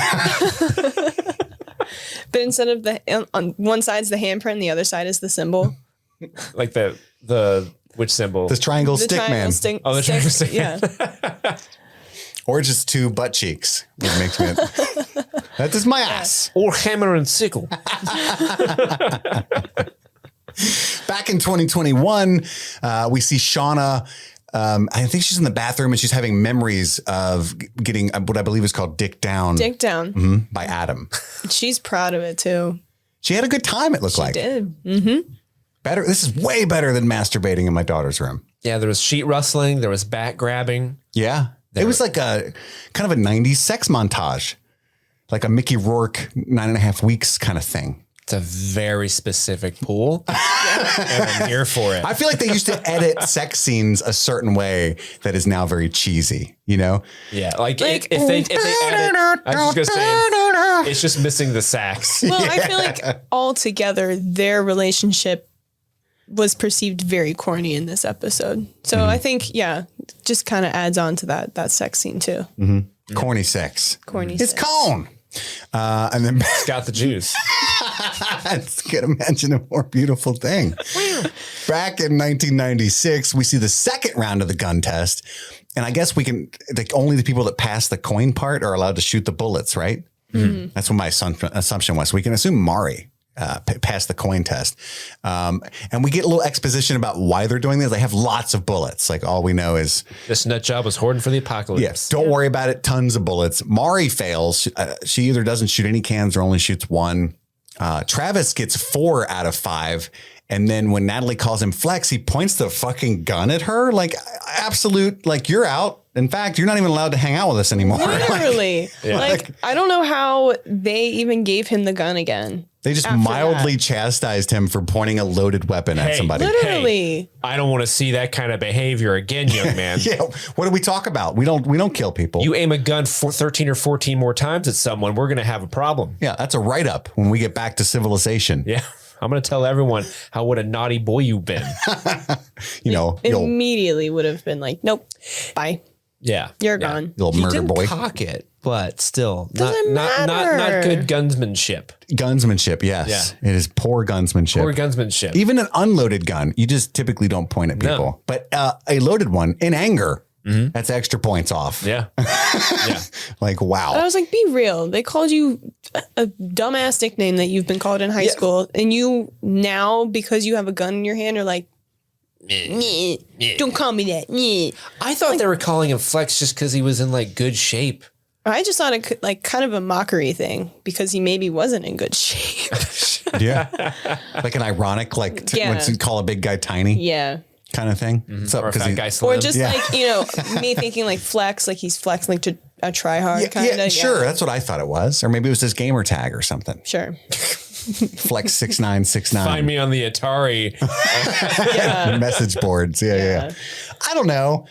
C: But instead of on one side's the handprint, and the other side is the symbol.
A: Like the which symbol?
B: This triangle
C: The
B: stick
C: triangle
B: man.
C: stick.
A: Oh, the triangle stick.
C: Yeah.
B: Or just 2 butt cheeks. Which makes me that is my ass.
A: Or hammer and sickle.
B: Back in 2021, we see Shauna. I think she's in the bathroom and she's having memories of getting what I believe is called dick down.
C: Dick down.
B: By Adam.
C: She's proud of it too.
B: She had a good time, it looked like.
C: She did.
B: Better. This is way better than masturbating in my daughter's room.
A: Yeah, there was sheet rustling. There was back grabbing.
B: Yeah. It was like a kind of a 90s sex montage. Like a Mickey Rourke 9.5 weeks kind of thing.
A: It's a very specific pool. And I'm here for it.
B: I feel like they used to edit sex scenes a certain way that is now very cheesy, you know?
A: Yeah, like if they edit, I was just gonna say it's just missing the sax.
C: Well, I feel like altogether their relationship was perceived very corny in this episode. So I think, just kind of adds on to that sex scene too.
B: Corny sex.
C: Corny
B: It's
C: sex.
B: cone. And then
A: It's got the juice.
B: I can't imagine a more beautiful thing. Back in 1996, we see the second round of the gun test. And I guess only the people that pass the coin part are allowed to shoot the bullets, right? Mm-hmm. That's what my assumption was. So we can assume Mari passed the coin test. And we get a little exposition about why they're doing this. They have lots of bullets. Like all we know is
A: This nut job was hoarding for the apocalypse.
B: yes, don't worry about it. Tons of bullets. Mari fails. She either doesn't shoot any cans or only shoots 1. Travis gets 4 out of 5. And then when Natalie calls him flex, he points the fucking gun at her. Like absolute, like you're out. In fact, you're not even allowed to hang out with us anymore.
C: Literally. Like, I don't know how they even gave him the gun again.
B: They just
C: after
B: mildly
C: that.
B: chastised him for pointing a loaded weapon at
A: Hey,
B: somebody.
C: Literally.
A: I don't want to see that kind of behavior again, young man.
B: Yeah. What do we talk about? We don't kill people.
A: You aim a gun for 13 or 14 more times at someone, we're going to have a problem.
B: Yeah, that's a write-up when we get back to civilization.
A: Yeah. I'm going to tell everyone what a naughty boy you've been.
B: You'll
C: Immediately would have been like, nope, bye.
A: Yeah.
C: You're gone.
B: little murder boy.
A: Cock it, but still
C: Doesn't
A: not
C: matter.
A: good gunsmanship.
B: Gunsmanship, yes.
A: Yeah.
B: It is poor gunsmanship.
A: Poor gunsmanship.
B: Even an unloaded gun, you just typically don't point at people.
A: No.
B: But a loaded one in anger, that's extra points off.
A: Yeah. Yeah.
B: Like, wow.
C: I was like, be real. They called you a dumbass nickname that you've been called in high school. And you now, because you have a gun in your hand, are like, "Nyeh, don't call me that. Nyeh."
A: I thought they were calling him Flex just because he was in like good shape.
C: I just thought it could, like kind of a mockery thing because he maybe wasn't in good shape.
B: Yeah. Like an ironic, like
C: Yeah.
B: once you call a big guy tiny
C: Yeah.
B: kind of thing. So,
A: Or a
B: 'cause
A: fat
B: he-
A: guy slim.
C: Or just like, me thinking like flex, like he's flexing like to a try hard kind of.
B: yeah, sure. That's what I thought it was. Or maybe it was his gamer tag or something.
C: Sure.
B: Flex 6969.
A: Find me on the Atari.
B: Message boards. Yeah. I don't know.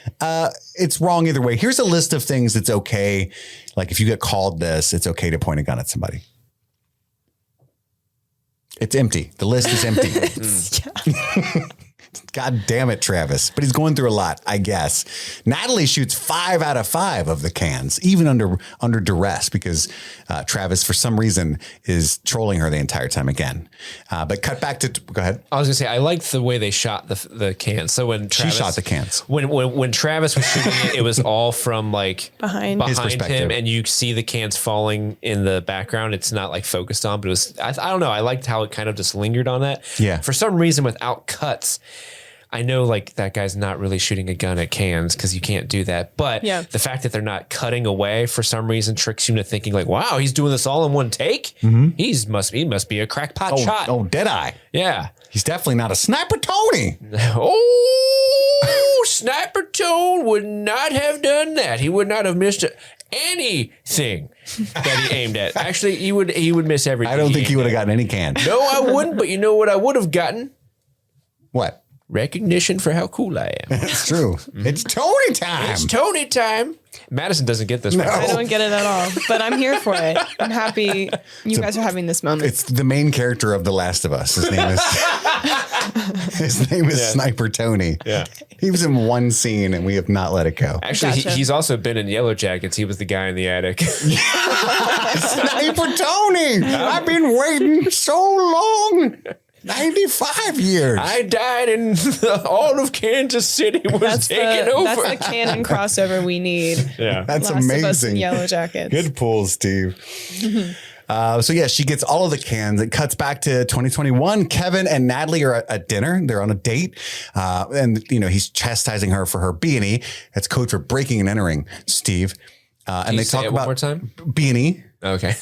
B: It's wrong either way. Here's a list of things that's okay. Like if you get called this, it's okay to point a gun at somebody. It's empty. The list is empty. God damn it, Travis. But he's going through a lot, I guess. Natalie shoots 5 out of 5 of the cans, even under duress, because Travis, for some reason, is trolling her the entire time again. But cut back to, go ahead.
A: I was gonna say I liked the way they shot the cans. So when Travis,
B: She shot the cans.
A: When Travis was shooting it, it was all from like
C: Behind.
B: His perspective.
A: him, and you see the cans falling in the background. It's not like focused on, but it was. I don't know. I liked how it kind of just lingered on that.
B: Yeah.
A: For some reason, without cuts. I know like that guy's not really shooting a gun at cans because you can't do that. But
C: Yeah.
A: the fact that they're not cutting away for some reason tricks you into thinking like, wow, he's doing this all in one take. He must be a crackpot shot.
B: Oh, Deadeye.
A: Yeah.
B: He's definitely not a sniper, Tony.
A: Oh, Sniper Tone would not have done that. He would not have missed anything that he aimed at. Actually, he would miss everything.
B: I don't think he would have gotten any can.
A: No, I wouldn't. But you know what I would have gotten?
B: What?
A: Recognition for how cool I am.
B: It's true. It's Tony time.
A: It's Tony time. Madison doesn't get this.
B: No.
C: I don't get it at all, but I'm here for it. I'm happy you guys are having this moment.
B: It's the main character of The Last of Us. His name is Sniper Tony.
A: Yeah.
B: He was in one scene and we have not let it go.
A: Actually,
C: Gotcha.
A: he's also been in Yellowjackets. He was the guy in the attic.
B: Sniper Tony! I've been waiting so long. 95 years.
A: I died and all of Kansas City was taken over.
C: That's the canon crossover we need.
A: Yeah.
B: That's
C: Last of Us
B: amazing.
C: and Yellowjackets.
B: Good pull, Steve. So yeah, she gets all of the cans. It cuts back to 2021. Kevin and Natalie are at dinner. They're on a date. And he's chastising her for her B&E. That's code for breaking and entering, Steve. And they talk
A: it
B: about
A: one more time.
B: B&E.
A: Okay.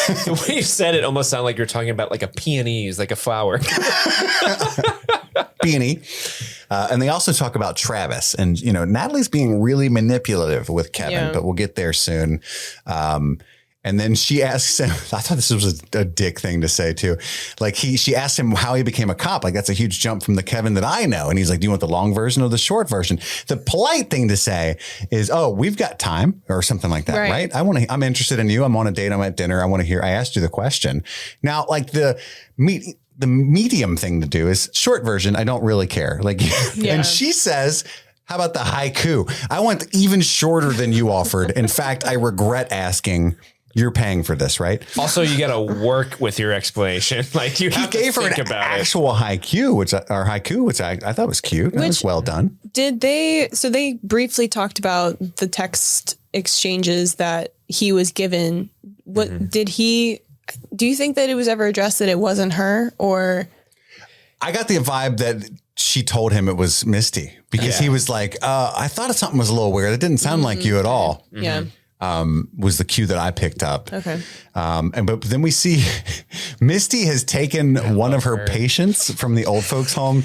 A: The way you said it almost sounded like you're talking about like a peonies, like a flower.
B: B&E. And they also talk about Travis. And, Natalie's being really manipulative with Kevin,
C: Yeah.
B: but we'll get there soon. And then she asks him, I thought this was a dick thing to say too. Like she asked him how he became a cop. Like that's a huge jump from the Kevin that I know. And he's like, do you want the long version or the short version? The polite thing to say is, oh, we've got time or something like that. Right. I'm interested in you. I'm on a date. I'm at dinner. I want to hear, I asked you the question. Now, like the medium thing to do is short version. I don't really care. Like, and she says, how about the haiku? I want even shorter than you offered. In fact, I regret asking. You're paying for this, right?
A: Also, you got to work with your explanation. Like you have
B: He gave
A: to
B: her
A: think
B: an
A: about
B: actual haiku, which I thought was cute. That was well done.
C: So they briefly talked about the text exchanges that he was given. What do you think that it was ever addressed that it wasn't her, or?
B: I got the vibe that she told him it was Misty because he was like, I thought something was a little weird. It didn't sound like you at all.
C: Yeah.
B: Was the cue that I picked up.
C: Okay.
B: But then we see Misty has taken one of her patients from the old folks home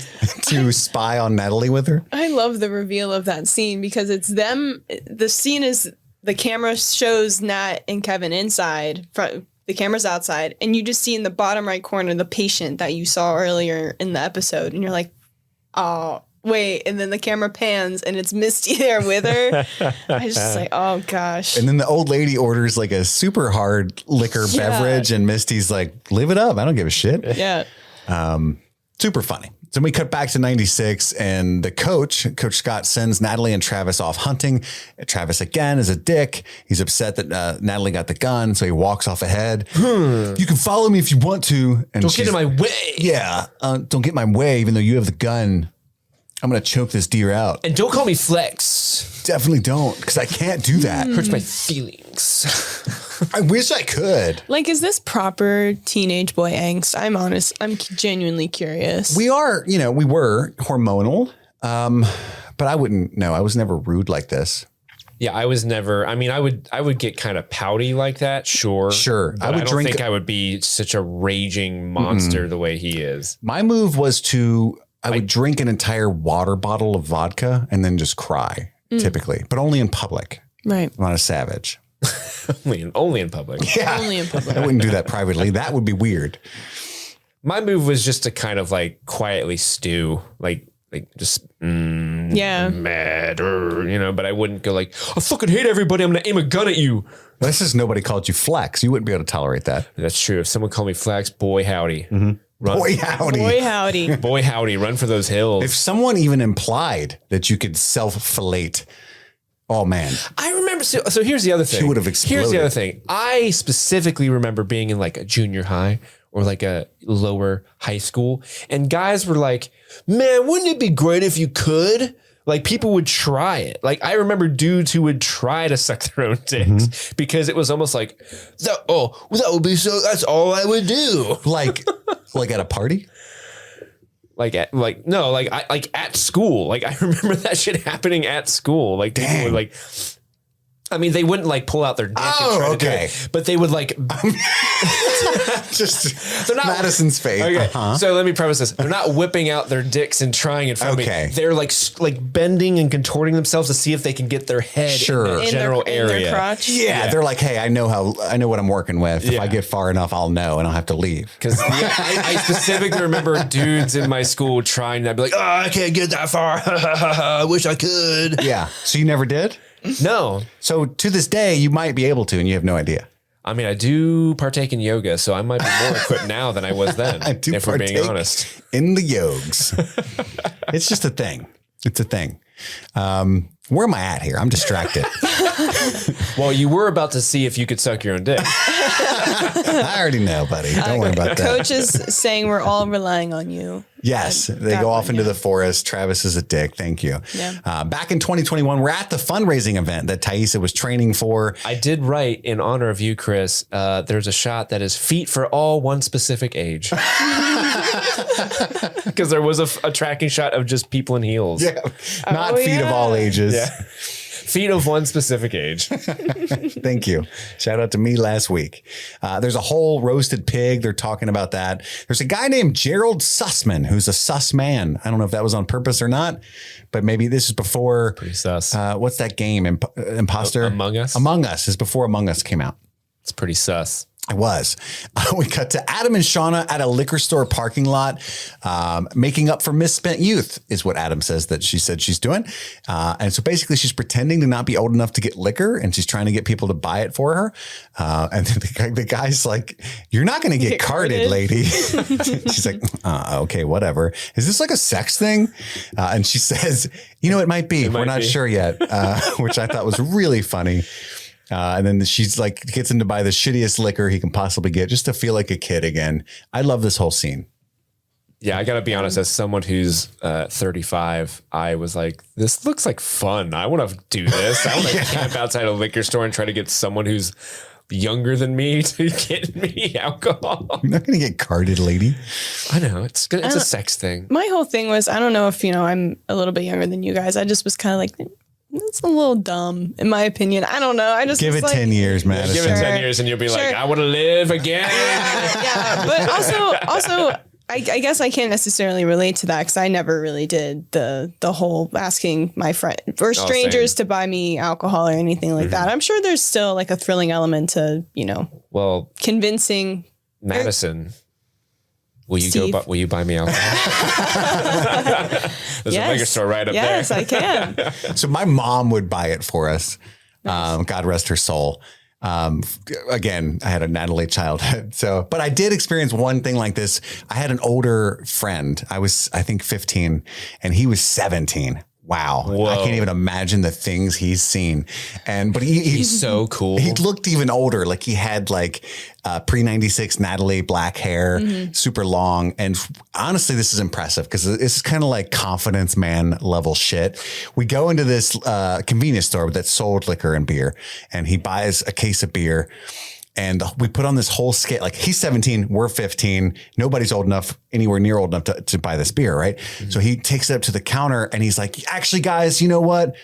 B: to spy on Natalie with her.
C: I love the reveal of that scene because it's them. The scene is the camera shows Nat and Kevin inside, the camera's outside, and you just see in the bottom right corner the patient that you saw earlier in the episode, and you're like, oh, wait, and then the camera pans and it's Misty there with her. I just like, oh gosh.
B: And then the old lady orders like a super hard liquor beverage, and Misty's like, live it up. I don't give a shit.
C: Yeah.
B: Super funny. So we cut back to 96, and the Coach Scott, sends Natalie and Travis off hunting. Travis again is a dick. He's upset that Natalie got the gun, so he walks off ahead. You can follow me if you want to. And
A: Don't get in my way.
B: Yeah, don't get in my way, even though you have the gun. I'm going to choke this deer out.
A: And don't call me Flex.
B: Definitely don't, because I can't do that.
A: Hurts my feelings.
B: I wish I could.
C: Like, is this proper teenage boy angst? I'm honest. I'm genuinely curious.
B: We were hormonal, but I wouldn't know. I was never rude like this.
A: Yeah, I was never. I mean, I would get kind of pouty like that. Sure.
B: I would
A: don't think I would be such a raging monster the way he is.
B: My move was I would drink an entire water bottle of vodka and then just cry, typically, but only in public.
C: Right.
B: I'm not a savage.
A: only in public.
B: Yeah.
C: Only in public.
B: I wouldn't do that privately. That would be weird.
A: My move was just to kind of like quietly stew, like just mad, but I wouldn't go like, I fucking hate everybody. I'm going to aim a gun at you.
B: This is nobody called you Flex. You wouldn't be able to tolerate that.
A: That's true. If someone called me Flex, boy, howdy.
B: Run. Boy, howdy.
C: Boy, howdy.
A: Boy, howdy. Run for those hills.
B: If someone even implied that you could self-fillet, oh man.
A: I remember. So here's the other thing.
B: She would have exploded.
A: Here's the other thing. I specifically remember being in like a junior high or like a lower high school, and guys were like, man, wouldn't it be great if you could? Like people would try it. Like I remember dudes who would try to suck their own dicks because it was almost like, that would be so, that's all I would do.
B: Like at a party?
A: At school. Like I remember that shit happening at school. Like people would like, I mean, they wouldn't like pull out their dick and try to do it, but they would like
B: just
A: they're not,
B: Madison's face.
A: Okay, so let me preface this: they're not whipping out their dicks and trying it from me. They're like bending and contorting themselves to see if they can get their head in the general area.
C: In their crotch.
B: Yeah, they're like, hey, I know what I'm working with. If I get far enough, I'll know, and I'll have to leave.
A: Because I specifically remember dudes in my school trying that. I'd be like, oh, I can't get that far. I wish I could.
B: Yeah. So you never did?
A: No.
B: So to this day, you might be able to, and you have no idea.
A: I mean, I do partake in yoga, so I might be more equipped now than I was then, if we're being honest.
B: In the yogs. It's just a thing. It's a thing. Where am I at here? I'm distracted.
A: Well, you were about to see if you could suck your own dick.
B: I already know, buddy. Don't worry about that.
C: Coach is saying we're all relying on you.
B: Yes, they go off into the forest. Travis is a dick. Thank you.
C: Yeah.
B: Back in 2021, we're at the fundraising event that Thaisa was training for.
A: I did write in honor of you, Chris. There's a shot that is feet for all one specific age. Because there was a tracking shot of just people in heels.
B: Yeah, not feet of all ages.
A: Yeah. Feet of one specific age.
B: Thank you. Shout out to me last week. There's a whole roasted pig. They're talking about that. There's a guy named Gerald Sussman, who's a sus man. I don't know if that was on purpose or not, but maybe this is before.
A: Pretty sus.
B: What's that game? Imposter?
A: Among Us?
B: Among Us is before Among Us came out.
A: It's pretty sus.
B: It was. We cut to Adam and Shauna at a liquor store parking lot, making up for misspent youth is what Adam says that she said she's doing. And so basically she's pretending to not be old enough to get liquor and she's trying to get people to buy it for her. And then the guy's like, you're not going to get carded, lady. She's like, okay, whatever. Is this like a sex thing? And she says, it might be. We're not sure yet, which I thought was really funny. And then she's like, gets him to buy the shittiest liquor he can possibly get just to feel like a kid again. I love this whole scene.
A: Yeah, I got to be honest, as someone who's 35, I was like, this looks like fun. I want to do this. I want to camp outside a liquor store and try to get someone who's younger than me to get me alcohol.
B: You're not going to get carded, lady.
A: I know. It's good. It's a sex thing.
C: My whole thing was, I don't know if, I'm a little bit younger than you guys. I just was kind of like, it's a little dumb, in my opinion. I don't know. I just
B: give it 10 years, Madison.
A: Give it 10 years, and you'll be like, I want to live again.
C: Yeah, but also, I guess I can't necessarily relate to that because I never really did the whole asking my friend or strangers to buy me alcohol or anything like that. I'm sure there's still like a thrilling element to convincing
A: Madison. Will you buy me alcohol? There's a liquor store right up there.
C: Yes, I can.
B: So my mom would buy it for us. Nice. God rest her soul. Again, I had a Natalie childhood. But I did experience one thing like this. I had an older friend. I think 15 and he was 17. Wow. Whoa. I can't even imagine the things he's seen. But he's
A: so cool.
B: He looked even older. Like he had pre-96 Natalie black hair, super long. And honestly, this is impressive because this is kind of like confidence man level shit. We go into this convenience store that sold liquor and beer, and he buys a case of beer. And we put on this whole scale, like he's 17, we're 15. Nobody's anywhere near old enough to buy this beer, right? Mm-hmm. So he takes it up to the counter and he's like, actually, guys, you know what?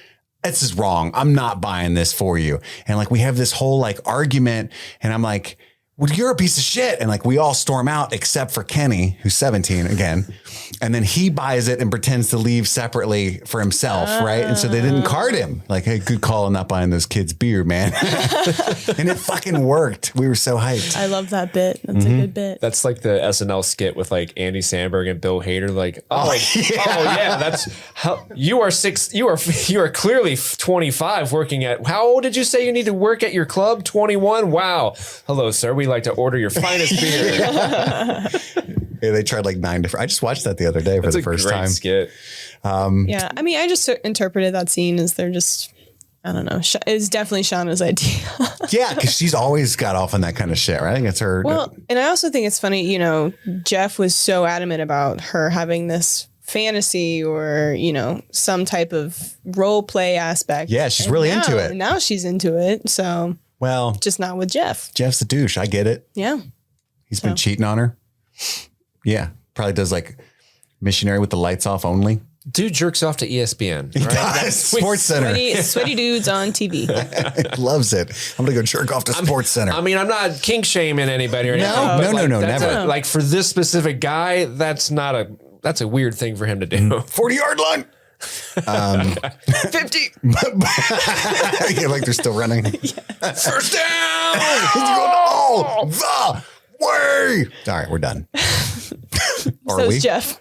B: This is wrong. I'm not buying this for you. And we have this whole argument, and I'm like, well, you're a piece of shit. And we all storm out except for Kenny, who's 17 again. And then he buys it and pretends to leave separately for himself. Right. And so they didn't card him. Hey, good call on not buying those kids beer, man. And it fucking worked. We were so hyped.
C: I love that bit. That's a good bit.
A: That's like the SNL skit with Andy Samberg and Bill Hader. That's how you are you are clearly 25 working at, how old did you say you need to work at your club? 21. Wow. Hello, sir. We like to order your finest beer.
B: Yeah, they tried 9 different. I just watched that the other day for the first time.
A: Skit.
C: Yeah, I mean, I just interpreted that scene as they're just, I don't know. It's definitely Shauna's idea.
B: Yeah, because she's always got off on that kind of shit, right? I think it's her.
C: Well, and I also think it's funny, Jeff was so adamant about her having this fantasy or, some type of role play aspect.
B: Yeah, she's really into it.
C: Now she's into it. So,
B: well,
C: just not with Jeff.
B: Jeff's a douche. I get it.
C: Yeah.
B: He's been cheating on her. Yeah. Probably does missionary with the lights off only.
A: Dude jerks off to ESPN. Right?
B: He does. Sports Center.
C: Sweaty dudes on TV.
B: Loves it. I'm going to go jerk off to Sports Center.
A: I mean, I'm not kink shaming anybody or anything.
B: No, never.
A: For this specific guy, that's a weird thing for him to do.
B: 40-yard line.
C: 50.
B: Yeah, they're still running.
A: Yeah. First down.
B: He's going all the way. All right, we're done. Or
C: so's
B: we?
C: Jeff.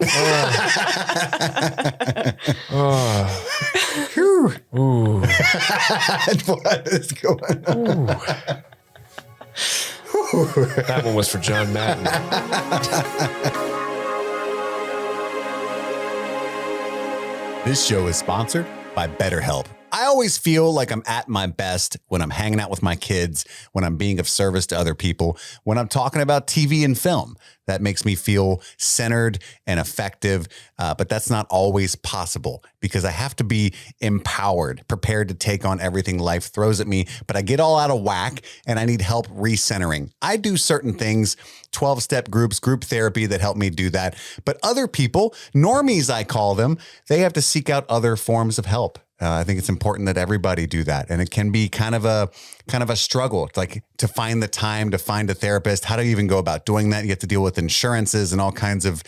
A: Ooh.
B: What is going on?
A: That one was for John Madden.
B: This show is sponsored by BetterHelp. I always feel like I'm at my best when I'm hanging out with my kids, when I'm being of service to other people, when I'm talking about TV and film. That makes me feel centered and effective, but that's not always possible because I have to be empowered, prepared to take on everything life throws at me, but I get all out of whack and I need help recentering. I do certain things, 12-step groups, group therapy that help me do that, but other people, normies I call them, they have to seek out other forms of help. I think it's important that everybody do that. And it can be kind of a struggle, to find the time to find a therapist. How do you even go about doing that? You have to deal with insurances and all kinds of,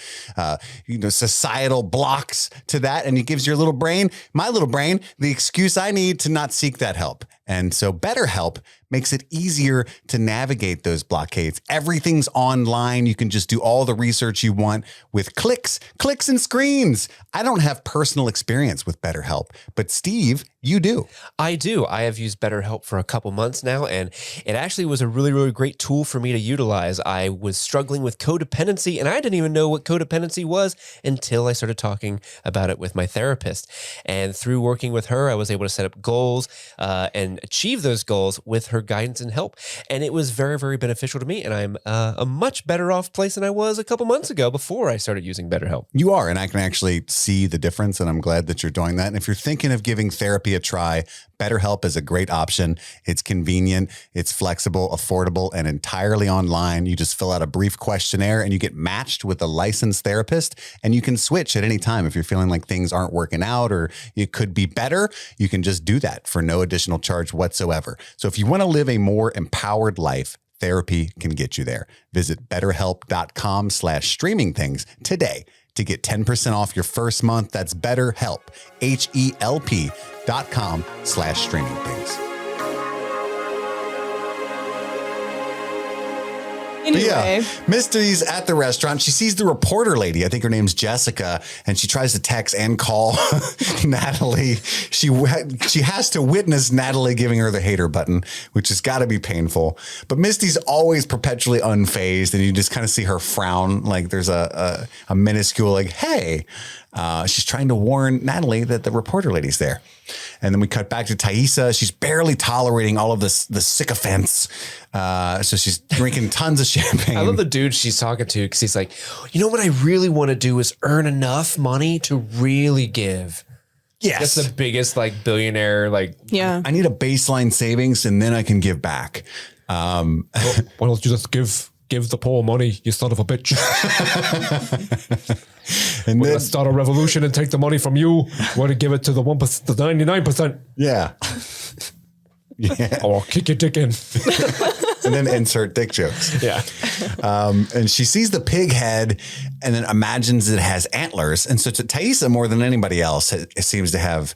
B: societal blocks to that. And it gives your little brain, my little brain, the excuse I need to not seek that help. And so BetterHelp makes it easier to navigate those blockades. Everything's online. You can just do all the research you want with clicks and screens. I don't have personal experience with BetterHelp, but Steve, you do.
A: I do. I have used BetterHelp for a couple months now, and it actually was a really, really great tool for me to utilize. I was struggling with codependency, and I didn't even know what codependency was until I started talking about it with my therapist. And through working with her, I was able to set up goals and achieve those goals with her guidance and help. And it was very, very beneficial to me. And I'm a much better off place than I was a couple months ago before I started using BetterHelp.
B: You are, and I can actually see the difference, and I'm glad that you're doing that. And if you're thinking of giving therapy a try, BetterHelp is a great option. It's convenient, it's flexible, affordable, and entirely online. You just fill out a brief questionnaire and you get matched with a licensed therapist, and you can switch at any time. If you're feeling like things aren't working out or it could be better, you can just do that for no additional charge whatsoever. So if you want to live a more empowered life, therapy can get you there. Visit betterhelp.com/streamingthings today to get 10% off your first month. That's BetterHelp, HELP.com/streamingthings.
C: Anyway.
B: Misty's at the restaurant. She sees the reporter lady. I think her name's Jessica, and she tries to text and call Natalie. She has to witness Natalie giving her the hater button, which has got to be painful. But Misty's always perpetually unfazed, and you just kind of see her frown like there's a minuscule like, hey. She's trying to warn Natalie that the reporter lady's there. And then we cut back to Thaisa. She's barely tolerating all of the sycophants. So she's drinking tons of champagne.
A: I love the dude she's talking to because he's like, you know what I really want to do is earn enough money to really give.
B: Yes.
A: That's the biggest like billionaire. Like,
C: Yeah.
B: I need a baseline savings and then I can give back.
A: why don't you just give the poor money, you son of a bitch.
B: And
A: We're
B: then,
A: going to start a revolution and take the money from you. We're going to give it to the 1%, the 99%.
B: yeah. Yeah.
A: Or kick your dick in.
B: And then insert dick jokes.
A: Yeah.
B: And she sees the pig head and then imagines it has antlers. And so to Thaisa, more than anybody else, it seems to have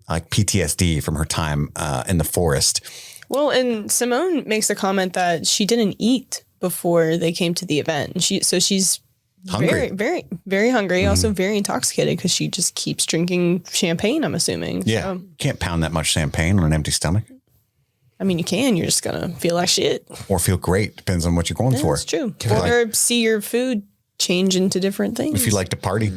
B: like PTSD from her time in the forest.
C: Well, and Simone makes a comment that she didn't eat before they came to the event. And she's
B: Hungry.
C: very, very, very hungry. Also very intoxicated because she just keeps drinking champagne, I'm assuming.
B: Yeah.
C: So,
B: Can't pound that much champagne on an empty stomach
C: I mean, you can. You're just going to feel like shit.
B: or feel great. Depends on what you're going for.
C: That's true.
B: If you
C: Or see your food change into different things.
B: If you like to party.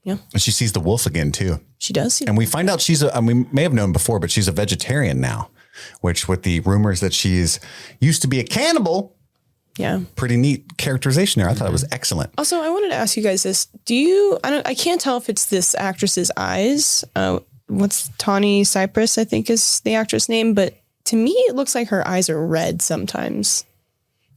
C: Yeah.
B: And she sees the wolf again too.
C: She does. See
B: And we find out we may have known before, but she's a vegetarian now, which with the rumors that she's used to be a cannibal,
C: yeah.
B: pretty neat characterization there. I thought it was excellent.
C: Also, I wanted to ask you guys this. I can't tell if it's this actress's eyes. What's Tawny Cypress, I think is the actress name. But to me, it looks like her eyes are red sometimes.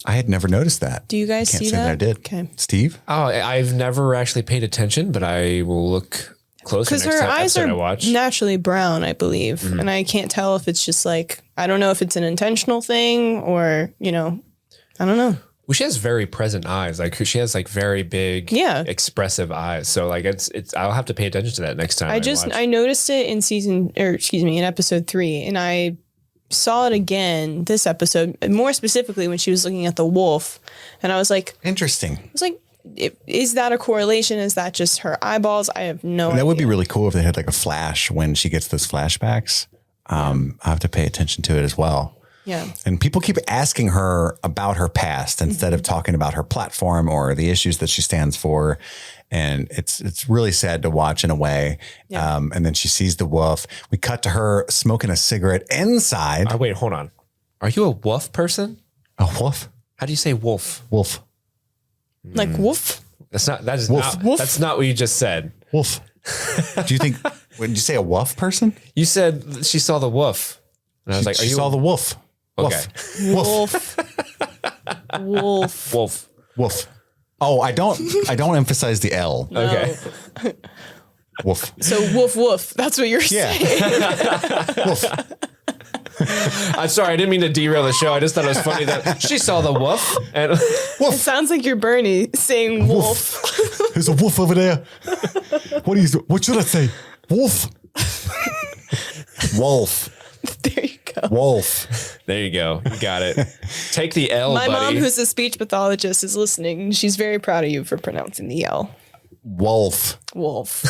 B: I had never noticed that.
C: Do you guys
B: Can't
C: see
B: say that I did.
C: Okay.
B: Steve?
A: Oh, I've never actually paid attention, but I will look closer
C: Because
A: next
C: her
A: time
C: eyes
A: episode I
C: are
A: watch.
C: naturally brown, I believe. And I can't tell if it's just like, I don't know if it's an intentional thing or, I don't know.
A: Well, she has very present eyes. Like she has like very big, expressive eyes. So like it's. I'll have to pay attention to that next time.
C: I noticed it in episode 3, and I saw it again this episode, more specifically when she was looking at the wolf, and I was like,
B: Interesting.
C: is that a correlation? Is that just her eyeballs? I have no idea.
B: That would be really cool if they had like a flash when she gets those flashbacks. I have to pay attention to it as well.
C: Yeah.
B: And people keep asking her about her past instead of talking about her platform or the issues that she stands for. And it's really sad to watch in a way.
C: Yeah.
B: And then she sees the wolf. We cut to her smoking a cigarette inside.
A: Wait, hold on. Are you a wolf person?
B: A wolf?
A: How do you say wolf?
B: Wolf.
C: Like wolf?
A: That's not. That is
B: Wolf.
A: not.
C: Wolf?
A: That's not what you just said.
B: Wolf. Do you think, when you say a wolf person?
A: You said she saw the wolf, and I was like, "Are
B: She
A: you
B: saw the wolf.
A: Okay.
B: Wolf.
C: Wolf. Wolf.
A: wolf?"
B: Wolf. Oh, I don't emphasize the L.
A: Okay.
B: Wolf.
C: So woof woof. That's what you're saying.
B: Wolf.
A: I'm sorry, I didn't mean to derail the show. I just thought it was funny that she saw the wolf and
C: It sounds like you're Bernie saying wolf.
B: There's a wolf over there. What should I say? Wolf. Wolf.
C: There you go.
B: Wolf.
A: there you go. You got it. Take the L,
C: My
A: buddy.
C: mom, who's a speech pathologist, is listening. And she's very proud of you for pronouncing the L.
B: Wolf.
C: Wolf.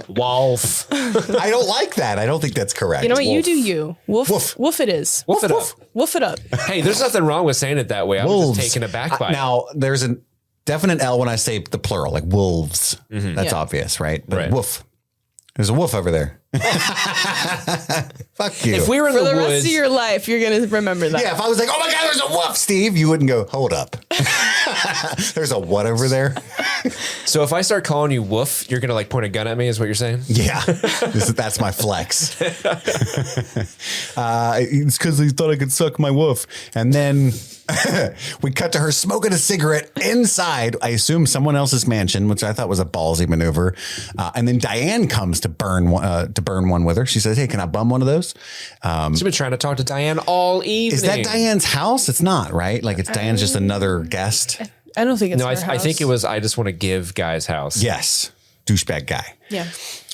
A: wolf.
B: I don't like that. I don't think that's correct.
C: You know what? You
B: Wolf.
C: do you. Woof.
B: Woof.
C: Woof it is.
A: Wolf it up.
C: Woof it up.
A: Hey, there's nothing wrong with saying it that way. I'm
B: Wolves.
A: just taken aback by it.
B: Now, there's a definite L when I say the plural, like wolves. That's
C: Yeah.
B: obvious, right? But
A: Right.
B: woof. There's a wolf over there. Fuck you.
A: If we were in
C: For
A: the
C: the
A: woods,
C: rest of your life, you're going to remember that.
B: Yeah, if I was like, oh my God, there's a wolf, Steve, you wouldn't go, hold up. There's a what over there?
A: so if I start calling you woof, you're gonna like point a gun at me, is what you're saying?
B: Yeah, that's my flex. It's because he thought I could suck my wolf. And then we cut to her smoking a cigarette inside, I assume someone else's mansion, which I thought was a ballsy maneuver. And then Diane comes to burn one with her. She says, hey, can I bum one of those?
A: She's been trying to talk to Diane all evening.
B: Is that Diane's house? It's not, right? Like it's Diane's just another guest.
C: I don't think it's
A: No,
C: her
A: I think
C: house.
A: it was. I just want to give guy's house.
B: Yes. Douchebag guy.
C: Yeah.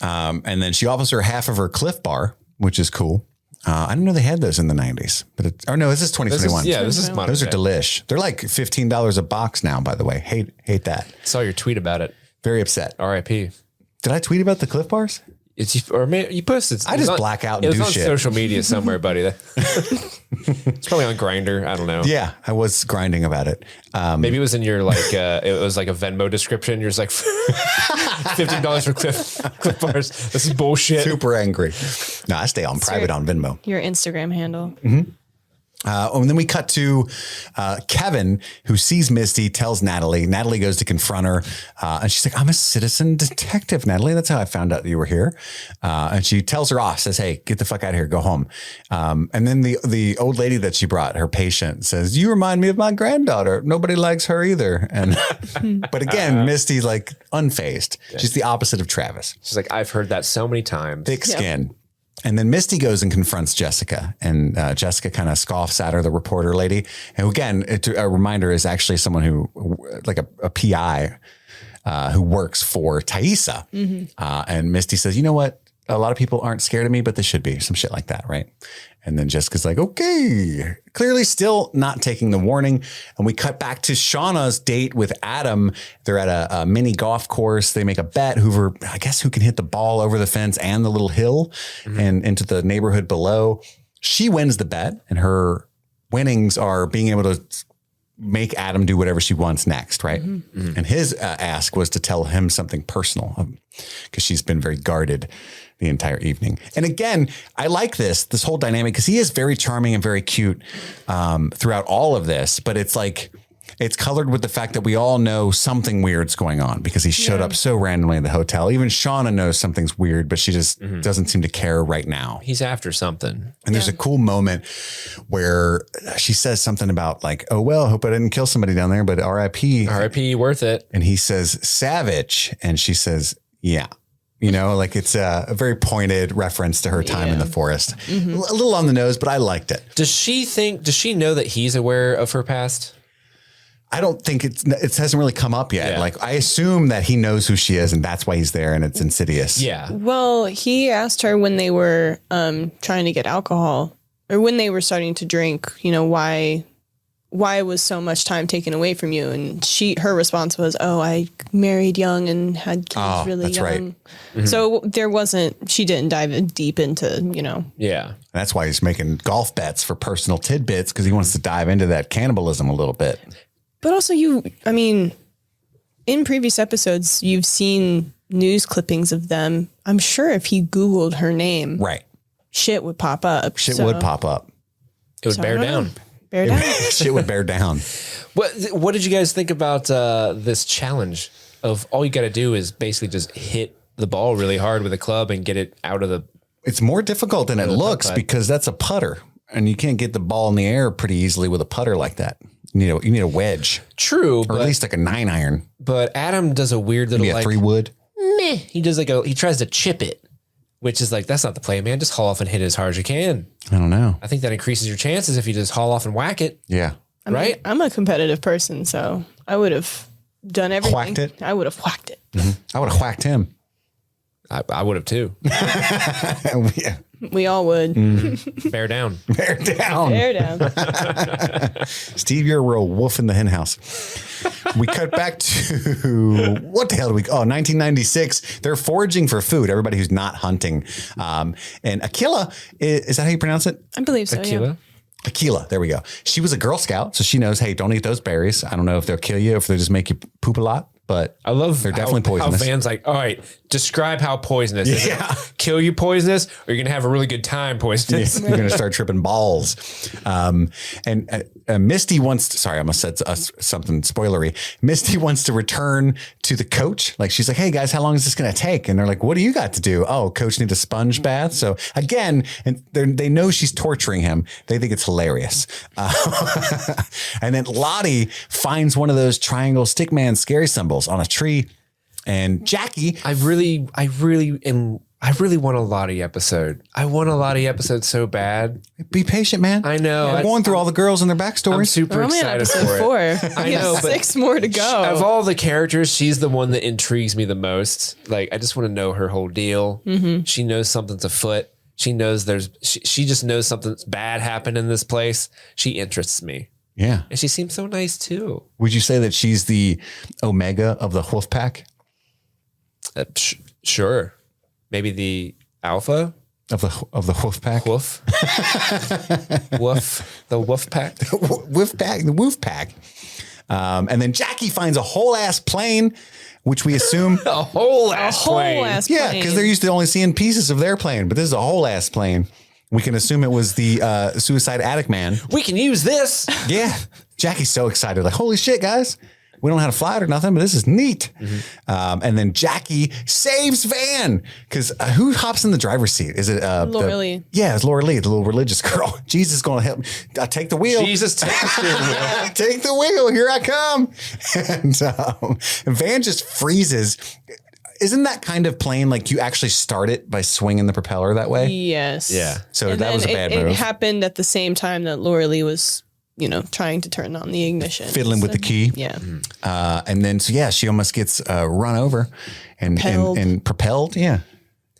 B: And then she offers her half of her Cliff Bar, which is cool. I didn't know they had those in the 90s, but this is 2021.
A: This is modern
B: those are
A: day.
B: delish. They're like $15 a box now, by the way. Hate that.
A: Saw your tweet about it.
B: Very upset.
A: R.I.P.
B: Did I tweet about the Cliff Bars?
A: You posted.
B: I just black out and
A: it
B: do
A: was on
B: shit.
A: social media somewhere, buddy. It's probably on Grindr. I don't know.
B: Yeah, I was grinding about it.
A: Maybe it was in your it was like a Venmo description. You're just like $15 for Cliff Bars. This is bullshit.
B: Super angry. No, I stay on private on Venmo.
C: Your Instagram handle.
B: And then we cut to Kevin, who sees Misty, tells Natalie. Natalie goes to confront her. And she's like, I'm a citizen detective, Natalie. That's how I found out you were here. And she tells her off, says, hey, get the fuck out of here. Go home. And then the old lady that she brought, her patient, says, you remind me of my granddaughter. Nobody likes her either. And but again, Misty's like unfazed. Yeah. She's the opposite of Travis.
A: She's like, I've heard that so many times.
B: Thick skin. And then Misty goes and confronts Jessica, and Jessica kind of scoffs at her, the reporter lady. And again, a reminder, is actually someone who, like a PI who works for Thaisa. And Misty says, you know what? A lot of people aren't scared of me, but they should be. Some shit like that, right? And then Jessica's like, okay, clearly still not taking the warning. And we cut back to Shauna's date with Adam. They're at a mini golf course. They make a bet who can hit the ball over the fence and the little hill and into the neighborhood below. She wins the bet, and her winnings are being able to make Adam do whatever she wants next, right? And his ask was to tell him something personal because she's been very guarded the entire evening. And again, I like this whole dynamic because he is very charming and very cute throughout all of this, but it's like, it's colored with the fact that we all know something weird's going on because he showed up so randomly in the hotel. Even Shauna knows something's weird, but she just doesn't seem to care right now.
A: He's after something.
B: And there's a cool moment where she says something about like, oh, well, hope I didn't kill somebody down there, but RIP.
A: RIP, worth it.
B: And he says, savage. And she says, yeah. You know, like it's a very pointed reference to her time in the forest. A little on the nose, but I liked it.
A: Does she know that he's aware of her past?
B: I don't think it hasn't really come up yet. Yeah. Like I assume that he knows who she is and that's why he's there and it's insidious.
A: Yeah.
C: Well, he asked her when they were trying to get alcohol or when they were starting to drink, you know, why was so much time taken away from you? And her response was, oh, I married young and had kids really young. Right. So she didn't dive deep into, you know.
A: Yeah.
B: That's why he's making golf bets for personal tidbits because he wants to dive into that cannibalism a little bit.
C: But also in previous episodes, you've seen news clippings of them. I'm sure if he Googled her name,
B: right,
C: shit would pop up.
B: It would pop up.
A: It would bear down.
C: Bear down.
B: Shit would bear down.
A: What did you guys think about this challenge of all you got to do is basically just hit the ball really hard with a club and get it out of the...
B: It's more difficult than it looks because that's a putter and you can't get the ball in the air pretty easily with a putter like that. You need a wedge.
A: True.
B: Or at least like a 9-iron.
A: But Adam does a weird little
B: maybe a 3-wood.
A: Meh. He does he tries to chip it, which is like, that's not the play, man. Just haul off and hit it as hard as you can.
B: I don't know.
A: I think that increases your chances if you just haul off and whack it.
B: Yeah.
A: Right?
C: I'm a competitive person, so I would have done everything.
B: Whacked it?
C: I would have whacked it.
B: I would have whacked him.
A: I would have too.
B: Yeah.
C: We all would.
A: Bear down.
B: Bear down.
C: Bear down.
B: Steve, you're a real wolf in the hen house. We cut back to, what the hell do we, 1996. They're foraging for food, everybody who's not hunting. And Aquila, is that how you pronounce it?
C: I believe so,
A: Aquila?
B: Aquila, there we go. She was a Girl Scout, so she knows, hey, don't eat those berries. I don't know if they'll kill you, if they just make you poop a lot, but
A: I love
B: they're definitely poisonous.
A: How fans like, all right, describe how poisonous. Is it kill you poisonous, or you're going to have a really good time poisonous?
B: You're going to start tripping balls. And Misty wants, sorry, I almost said something spoilery. Misty wants to return to the coach. Like she's like, hey guys, how long is this going to take? And they're like, what do you got to do? Oh, coach needs a sponge bath. So again, and they know she's torturing him. They think it's hilarious. And then Lottie finds one of those triangle stickman scary symbols on a tree. And Jackie,
A: I really want a Lottie episode. I want a Lottie episode so bad.
B: be patient, man.
A: I know.
B: I'm going through all the girls and their backstories.
A: I'm super excited for it.
C: 4.
A: I know, but
C: 6 more to go.
A: Of all the characters, she's the one that intrigues me the most. Like, I just want to know her whole deal. She knows something's afoot. She knows she just knows something's bad happened in this place. She interests me.
B: Yeah.
A: And she seems so nice too.
B: Would you say that she's the Omega of the wolf pack?
A: Sure. Maybe the alpha
B: Of the wolf pack?
A: wolf. Woof. The wolf pack.
B: The wolf pack. And then Jackie finds a whole ass plane, which we assume
A: A whole ass plane.
B: yeah, because they're used to only seeing pieces of their plane, but this is a whole ass plane. We can assume it was the suicide attic man.
A: We can use this.
B: Yeah. Jackie's so excited. Like, holy shit, guys. We don't know how to fly it or nothing, but this is neat. And then Jackie saves Van because who hops in the driver's seat? Is it
C: Laura Lee?
B: Yeah, it's Laura Lee, the little religious girl. Jesus is going to help me. Take the wheel.
A: Jesus, take the steering wheel.
B: Take the wheel. Here I come. And Van just freezes. Isn't that kind of plane like you actually start it by swinging the propeller that way?
C: Yes.
A: Yeah.
B: So
C: And
B: that was a
C: then
B: bad
C: it
B: move.
C: happened at the same time that Laura Lee was, trying to turn on the ignition.
B: Fiddling with the key.
C: Yeah.
B: And then, so yeah, she almost gets run over and propelled. Yeah.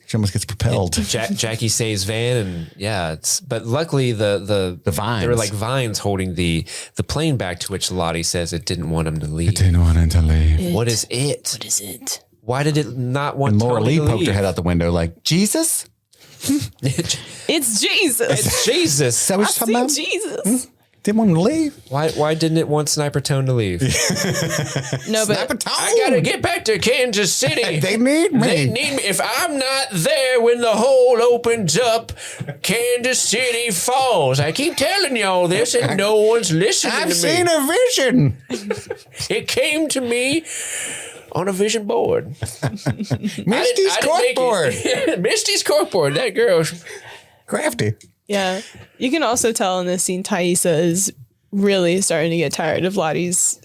B: She almost gets propelled.
A: Jackie saves Van, and but luckily the
B: vines.
A: there were like vines holding the plane back, to which Lottie says it didn't want him to leave.
B: Didn't want him to leave.
A: What is it?
C: What is it?
A: Why did it not want
B: And Laura
A: Tony
B: Lee
A: to
B: poked
A: leave?
B: her head out the window like, Jesus?
C: It's Jesus.
A: It's Jesus.
B: Is that what
C: I
B: you're talking
C: see
B: about?
C: Jesus.
B: Didn't want him to leave.
A: Why didn't it want Sniper Tone to leave?
C: No, but
A: I gotta get back to Kansas City.
B: They need me.
A: They need me. If I'm not there when the hole opens up, Kansas City falls. I keep telling y'all this, and no one's listening to me.
B: I've seen a vision.
A: It came to me on a vision board.
B: Misty's corkboard.
A: Misty's corkboard. That girl.
B: Crafty.
C: yeah, you can also tell in this scene, Thaisa is really starting to get tired of Lottie's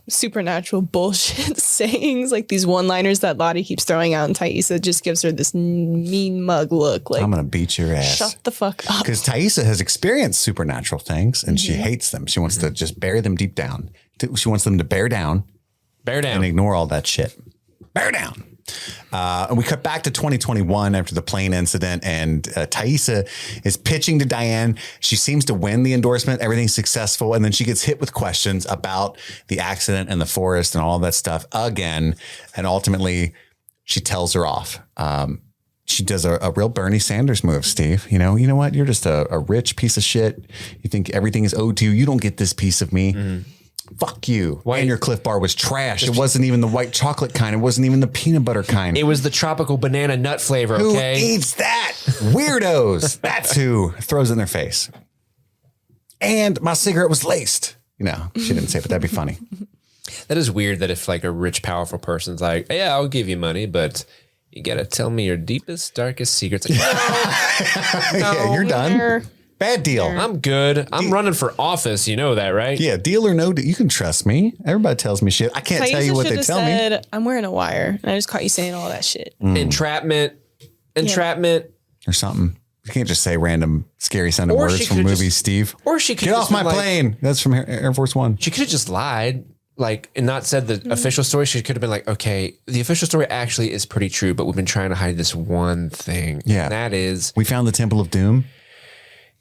C: supernatural bullshit sayings, like these one-liners that Lottie keeps throwing out, and Thaisa just gives her this mean mug look, like,
B: I'm going to beat your ass.
C: shut the fuck up.
B: Because Thaisa has experienced supernatural things and she hates them. She wants to just bury them deep down. She wants them to bear down and ignore all that shit. Bear down. And we cut back to 2021 after the plane incident, and Thaisa is pitching to Diane. She seems to win the endorsement. Everything's successful. And then she gets hit with questions about the accident in the forest and all that stuff again. And ultimately, she tells her off. She does a real Bernie Sanders move, Steve. You know what? You're just a rich piece of shit. You think everything is owed to you. You don't get this piece of me. Mm-hmm. Fuck you. And your Cliff Bar was trash. It wasn't even the white chocolate kind. It wasn't even the peanut butter kind.
A: It was the tropical banana nut flavor, okay?
B: Who eats that? Weirdos. That's who throws it in their face. And my cigarette was laced. She didn't say it, but that'd be funny.
A: That is weird that if like a rich, powerful person's like, yeah, I'll give you money, but you got to tell me your deepest, darkest secrets. Like,
B: Yeah, you're done. Bad deal.
A: I'm good. I'm running for office. You know that, right?
B: Yeah, deal or no deal. You can trust me. Everybody tells me shit. I can't tell you what they tell me.
C: I'm wearing a wire, and I just caught you saying all that shit.
A: Entrapment.
B: Or something. You can't just say random scary sounding words from movies, Steve.
A: Or she could
B: get off my plane. That's from Air Force One.
A: She could have just lied, and not said the official story. She could have been like, okay, the official story actually is pretty true, but we've been trying to hide this one thing.
B: Yeah.
A: And that is,
B: we found the Temple of Doom.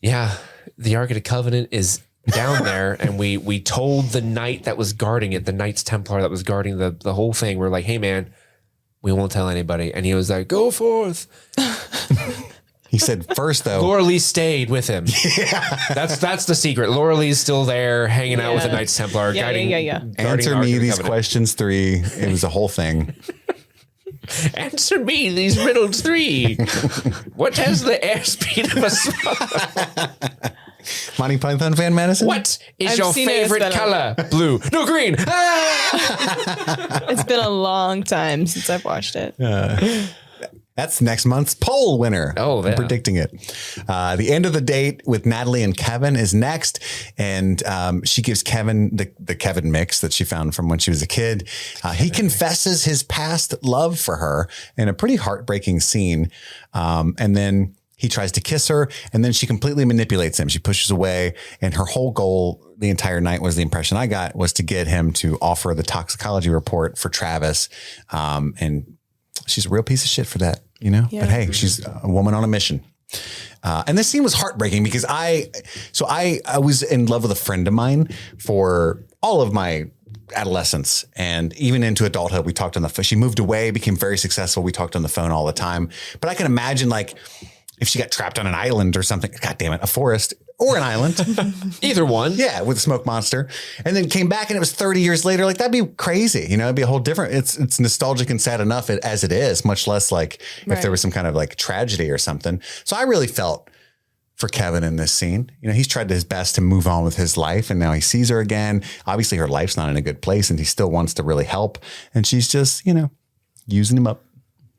A: Yeah, the Ark of the Covenant is down there, and we told the knight that was guarding it, the Knights Templar that was guarding the whole thing. We're like, hey man, we won't tell anybody. And he was like, go forth.
B: He said first though.
A: Laura Lee stayed with him. Yeah, that's the secret. Laura Lee's still there, hanging out with the Knights Templar, guarding
B: Answer me these questions 3. It was a whole thing.
A: Answer me these riddles 3. What has the airspeed of a swan?
B: Monty Python fan, Madison?
A: What is your favorite color? Blue. No, green.
C: It's been a long time since I've watched it.
B: That's next month's poll winner.
A: Oh, yeah.
B: I'm predicting it. The end of the date with Natalie and Kevin is next. And she gives Kevin the Kevin mix that she found from when she was a kid. He confesses his past love for her in a pretty heartbreaking scene. And then he tries to kiss her, and then she completely manipulates him. She pushes away, and her whole goal the entire night, was the impression I got, was to get him to offer the toxicology report for Travis. And she's a real piece of shit for that, Yeah. But hey, she's a woman on a mission. And this scene was heartbreaking because I was in love with a friend of mine for all of my adolescence and even into adulthood. We talked on the phone. She moved away, became very successful. We talked on the phone all the time. But I can imagine like if she got trapped on an island or something, God damn it, a forest or an island,
A: Either one.
B: yeah, with a smoke monster, and then came back and it was 30 years later. Like that'd be crazy. You know, it'd be a whole different, it's nostalgic and sad enough as it is, much less like if there was some kind of like tragedy or something. So I really felt for Kevin in this scene. You know, he's tried his best to move on with his life and now he sees her again. Obviously her life's not in a good place and he still wants to really help. And she's just, you know, using him up.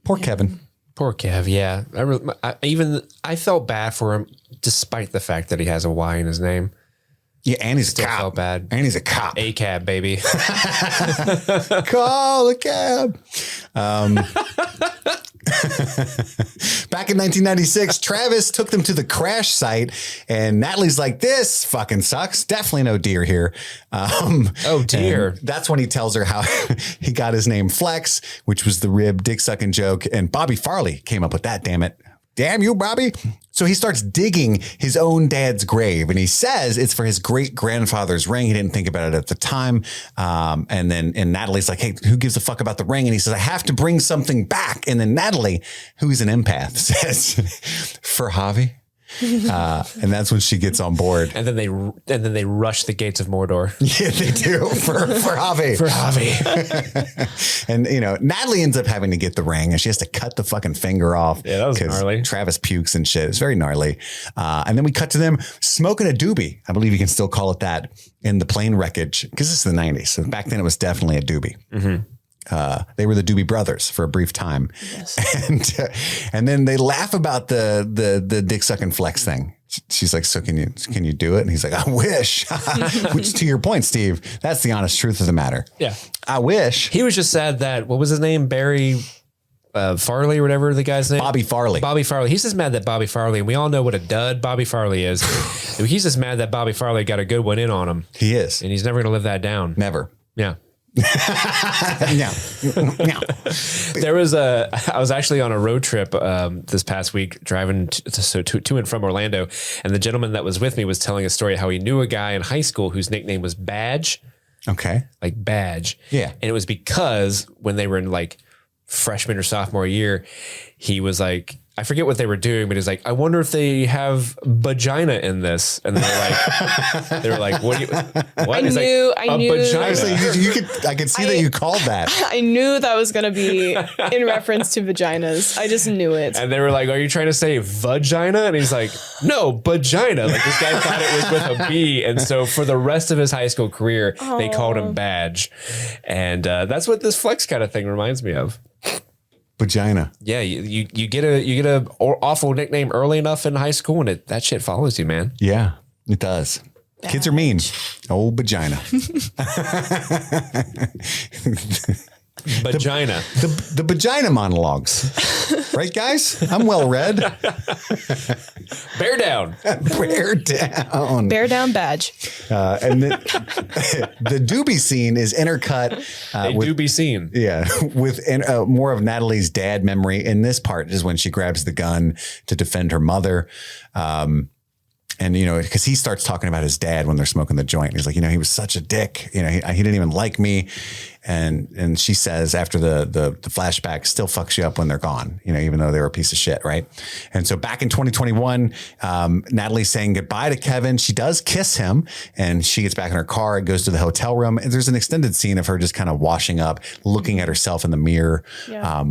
B: Poor Kevin.
A: Poor Kev. Yeah. I felt bad for him despite the fact that he has a Y in his name.
B: Yeah. And he's a
A: Still
B: cop.
A: felt bad.
B: And he's a cop.
A: A cab, baby.
B: Call a cab. Back in 1996, Travis took them to the crash site and Natalie's like, this fucking sucks. Definitely no deer here.
A: Oh dear.
B: That's when he tells her how he got his name Flex, which was the rib dick sucking joke. And Bobby Farley came up with that. Damn it. Damn you, Bobby. So he starts digging his own dad's grave and he says it's for his great grandfather's ring. He didn't think about it at the time. And Natalie's like, hey, who gives a fuck about the ring? And he says, I have to bring something back. And then Natalie, who's an empath, says for Javi. And that's when she gets on board.
A: And then they rush the gates of Mordor.
B: Yeah, they do for Javi.
A: For Javi.
B: And, you know, Natalie ends up having to get the ring and she has to cut the fucking finger off.
A: Yeah, that was gnarly.
B: Travis pukes and shit. It's very gnarly. And then we cut to them smoking a doobie. I believe you can still call it that in the plane wreckage because it's the 90s. So back then it was definitely a doobie. Mm-hmm. They were the Doobie Brothers for a brief time. Yes. And then they laugh about the dick sucking Flex thing. She's like, so can you do it? And he's like, I wish. Which to your point, Steve, that's the honest truth of the matter.
A: Yeah.
B: I wish.
A: He was just sad that, what was his name? Barry Farley or whatever the guy's name?
B: Bobby Farley.
A: Bobby Farley. He's just mad that Bobby Farley, and we all know what a dud Bobby Farley is. He's just mad that Bobby Farley got a good one in on him.
B: He is.
A: And he's never going to live that down.
B: Never.
A: Yeah.
B: No.
A: There was I was actually on a road trip this past week driving to and from Orlando, and the gentleman that was with me was telling a story how he knew a guy in high school whose nickname was Badge.
B: Okay.
A: Like Badge.
B: Yeah.
A: And it was because when they were in like freshman or sophomore year, he was like, I forget what they were doing, but he's like, I wonder if they have vagina in this. And they were like, what do you, what?
C: I knew.
B: Honestly, I could see that you called that.
C: I knew that was going to be in reference to vaginas. I just knew it.
A: And they were like, are you trying to say vagina? And he's like, no, vagina. Like this guy thought it was with a B. And so for the rest of his high school career, they called him Badge. And that's what this Flex kind of thing reminds me of.
B: Vagina.
A: Yeah, you get a awful nickname early enough in high school, and that shit follows you, man.
B: Yeah, it does. Badge. Kids are mean. Oh, vagina.
A: Vagina.
B: The vagina monologues. Right, guys? I'm well read.
A: Bear down.
B: Bear down.
C: Bear down Badge.
B: And the doobie scene is intercut.
A: Doobie scene.
B: Yeah. With more of Natalie's dad memory. In this part is when she grabs the gun to defend her mother. And, you know, because he starts talking about his dad when they're smoking the joint. He's like, you know, he was such a dick. You know, he didn't even like me. And she says after the flashback still fucks you up when they're gone, you know, even though they were a piece of shit. Right. And so back in 2021, Natalie's saying goodbye to Kevin. She does kiss him and she gets back in her car and goes to the hotel room. And there's an extended scene of her just kind of washing up, looking at herself in the mirror. Yeah.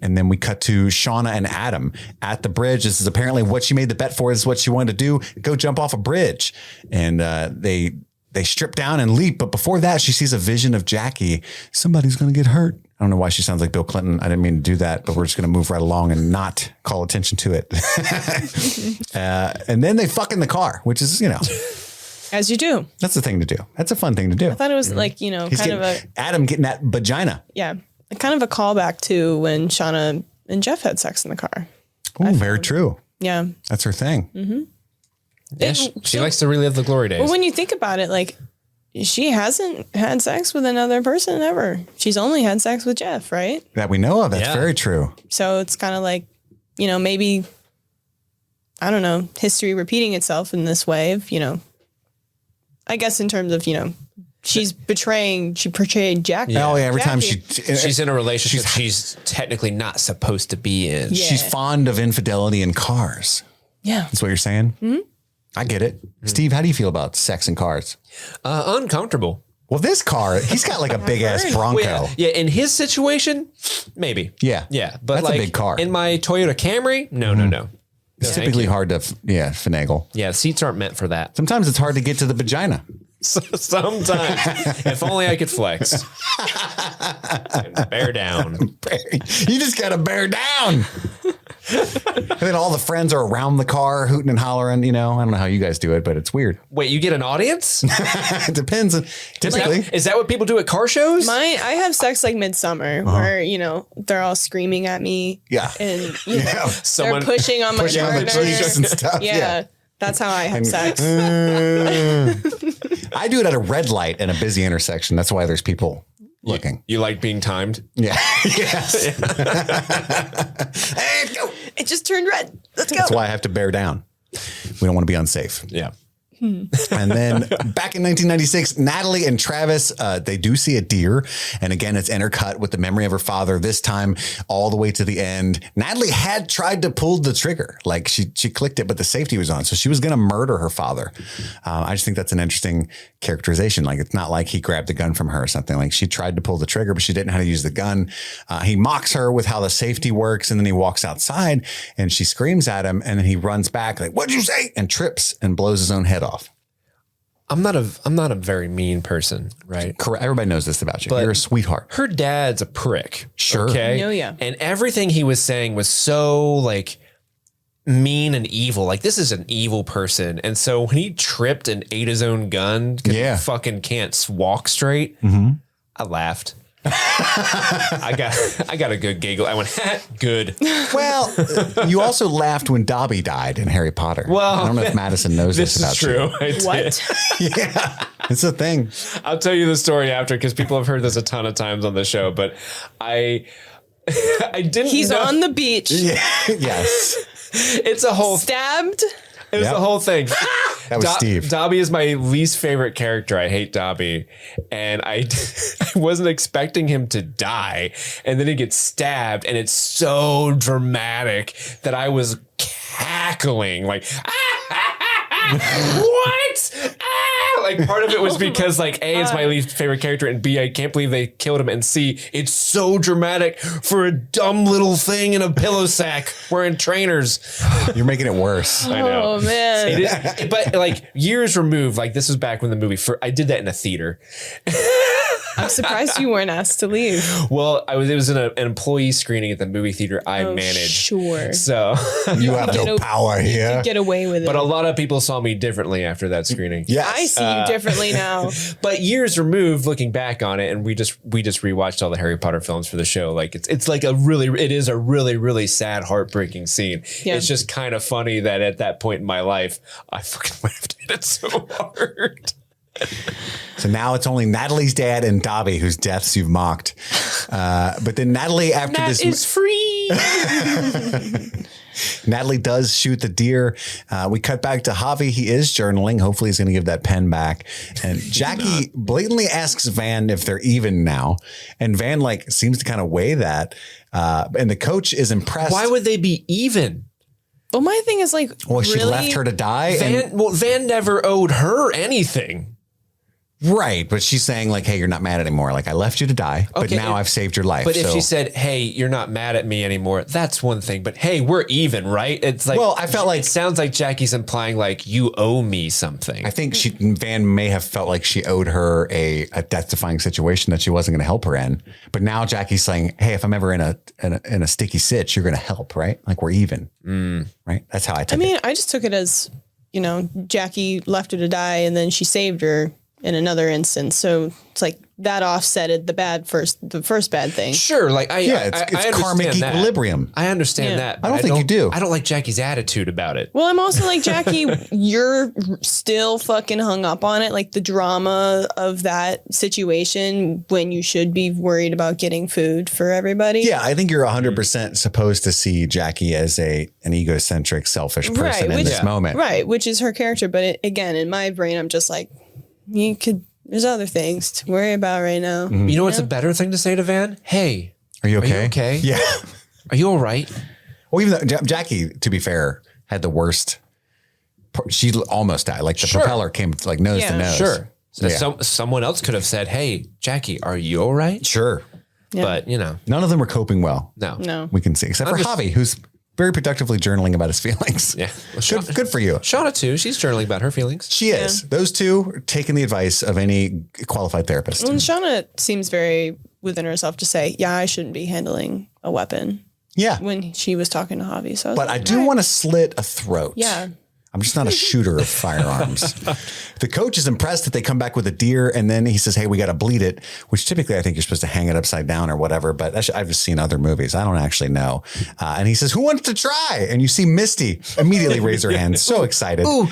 B: And then we cut to Shauna and Adam at the bridge. This is apparently what she made the bet for. This is what she wanted to do. Go jump off a bridge. And they strip down and leap. But before that, she sees a vision of Jackie. Somebody's going to get hurt. I don't know why she sounds like Bill Clinton. I didn't mean to do that, but we're just going to move right along and not call attention to it. And then they fuck in the car, which is, you know.
C: As you do.
B: That's the thing to do. That's a fun thing to do.
C: I thought it was like, you know,
B: Adam getting that vagina.
C: Yeah. Kind of a callback to when Shauna and Jeff had sex in the car.
B: Oh, very true.
C: Yeah.
B: That's her thing.
C: Mm-hmm.
A: Yeah, she likes to relive the glory days.
C: Well, when you think about it, like, she hasn't had sex with another person ever. She's only had sex with Jeff, right?
B: That we know of. That's very true.
C: So it's kind of like, you know, maybe I don't know, history repeating itself in this way of, I guess in terms of, she portrayed Jackie.
B: Yeah. Oh, yeah. Every time
A: she's in a relationship she's technically not supposed to be in.
C: Yeah.
B: She's fond of infidelity in cars.
C: Yeah.
B: That's what you're saying? Mm-hmm. I get it. Mm-hmm. Steve, how do you feel about sex in cars?
A: Uncomfortable.
B: Well, this car, he's got like a big ass Bronco.
A: Well, yeah, in his situation, maybe.
B: Yeah.
A: Yeah. But
B: that's
A: like
B: a big car.
A: In my Toyota Camry, no.
B: It's typically hard to finagle.
A: Yeah, seats aren't meant for that.
B: Sometimes it's hard to get to the vagina.
A: Sometimes. If only I could flex. And bear down.
B: You just got to bear down. And then all the friends are around the car hooting and hollering, I don't know how you guys do it, but it's weird.
A: Wait, you get an audience?
B: It depends. Typically.
A: Is that what people do at car shows?
C: I have sex like Midsummer where, they're all screaming at me.
B: Yeah.
C: And,
A: Someone
C: they're pushing on my partner.
B: and stuff.
C: Yeah. That's how I have sex.
B: I do it at a red light in a busy intersection. That's why there's people looking.
A: You like being timed?
B: Yeah. Yes. Hey, go.
C: It just turned red. Let's go.
B: That's why I have to bear down. We don't want to be unsafe.
A: Yeah.
B: And then back in 1996, Natalie and Travis, they do see a deer. And again, it's intercut with the memory of her father, this time all the way to the end. Natalie had tried to pull the trigger. Like she clicked it, but the safety was on. So she was going to murder her father. I just think that's an interesting characterization. Like, it's not like he grabbed the gun from her or something. Like, she tried to pull the trigger, but she didn't know how to use the gun. He mocks her with how the safety works. And then he walks outside and she screams at him. And then he runs back like, "What'd you say?" And trips and blows his own head off.
A: I'm not a very mean person, right?
B: Correct. Everybody knows this about you.
A: But
B: you're a sweetheart.
A: Her dad's a prick.
B: Sure.
A: Okay.
C: Oh, yeah.
A: And everything he was saying was so like mean and evil. Like, this is an evil person. And so when he tripped and ate his own gun because he fucking can't walk straight, I laughed. I got a good giggle. I went, good.
B: Well, you also laughed when Dobby died in Harry Potter.
A: Well,
B: I don't know if Madison knows this about
A: true.
B: you.
C: What?
B: Yeah, it's a thing.
A: I'll tell you the story after because people have heard this a ton of times on the show, but I didn't.
C: He's
A: know.
C: on the beach.
B: Yeah. Yes.
C: It's a whole stabbed.
A: It was the whole thing.
B: That was Steve.
A: Dobby is my least favorite character. I hate Dobby. And I wasn't expecting him to die. And then he gets stabbed. And it's so dramatic that I was cackling like, what? Like, part of it was because like, A, it's my least favorite character, and B, I can't believe they killed him, and C, it's so dramatic for a dumb little thing in a pillow sack wearing trainers.
B: You're making it worse.
A: I know.
C: Oh man.
A: But like, years removed, like, this was back when the movie I did that in a theater.
C: I'm surprised you weren't asked to leave.
A: Well, it was in an employee screening at the movie theater I managed.
C: Sure.
A: So
B: you have no power here.
C: Get away with it.
A: But a lot of people saw me differently after that screening.
B: Yes.
C: I see you differently now.
A: But years removed, looking back on it, and we just rewatched all the Harry Potter films for the show. Like, it is a really sad, heartbreaking scene.
C: Yeah.
A: It's just kind of funny that at that point in my life, I fucking laughed at it so hard.
B: So now it's only Natalie's dad and Dobby whose deaths you've mocked. But then Natalie, after
C: That
B: this
C: is free.
B: Natalie does shoot the deer. We cut back to Javi. He is journaling. Hopefully he's going to give that pen back. And Jackie blatantly asks Van if they're even now. And Van like seems to kind of weigh that. And the coach is impressed.
A: Why would they be even?
C: Well, my thing is like,
B: Well, she left her to die.
A: Van never owed her anything.
B: Right. But she's saying like, hey, you're not mad anymore. Like, I left you to die, but now I've saved your life.
A: But if she said, hey, you're not mad at me anymore, that's one thing. But hey, we're even, right? It's like,
B: well, I felt like
A: it sounds like Jackie's implying like you owe me something.
B: I think Van may have felt like she owed her a death-defying situation that she wasn't going to help her in. But now Jackie's saying, hey, if I'm ever in a sticky sitch, you're going to help, right? Like, we're even, right? That's how I took it.
C: I just took it as, Jackie left her to die and then she saved her. in another instance. So it's like that offsetted the first bad thing.
A: Sure, like
B: it's karmic equilibrium.
A: I understand that.
B: I don't think you do.
A: I don't like Jackie's attitude about it.
C: Well, I'm also like, Jackie, you're still fucking hung up on it, like the drama of that situation when you should be worried about getting food for everybody.
B: Yeah, I think you're 100% supposed to see Jackie as an egocentric, selfish person in this moment.
C: Right, which is her character. But again, in my brain, I'm just like, there's other things to worry about right now.
A: Mm-hmm. You know what's a better thing to say to Van? Hey,
B: are you okay?
A: Are you okay?
B: Yeah.
A: Are you all right?
B: Well, even though Jackie, to be fair, had the worst. She almost died. Like the propeller came like nose to nose.
A: Sure. So someone else could have said, "Hey, Jackie, are you all right?"
B: Sure.
C: Yeah.
A: But
B: none of them were coping well.
C: No.
B: We can see, except for Javi, who's very productively journaling about his feelings.
A: Yeah. Well,
B: good for you.
A: Shauna too. She's journaling about her feelings.
B: She is. Those two are taking the advice of any qualified therapist.
C: And Shauna seems very within herself to say, yeah, I shouldn't be handling a weapon.
B: Yeah.
C: When she was talking to Javi. So
B: I do want to slit a throat.
C: Yeah.
B: I'm just not a shooter of firearms. The coach is impressed that they come back with a deer, and then he says, hey, we got to bleed it, which typically I think you're supposed to hang it upside down or whatever, but I've just seen other movies. I don't actually know. And he says, who wants to try? And you see Misty immediately raise her hand, so excited. Ooh,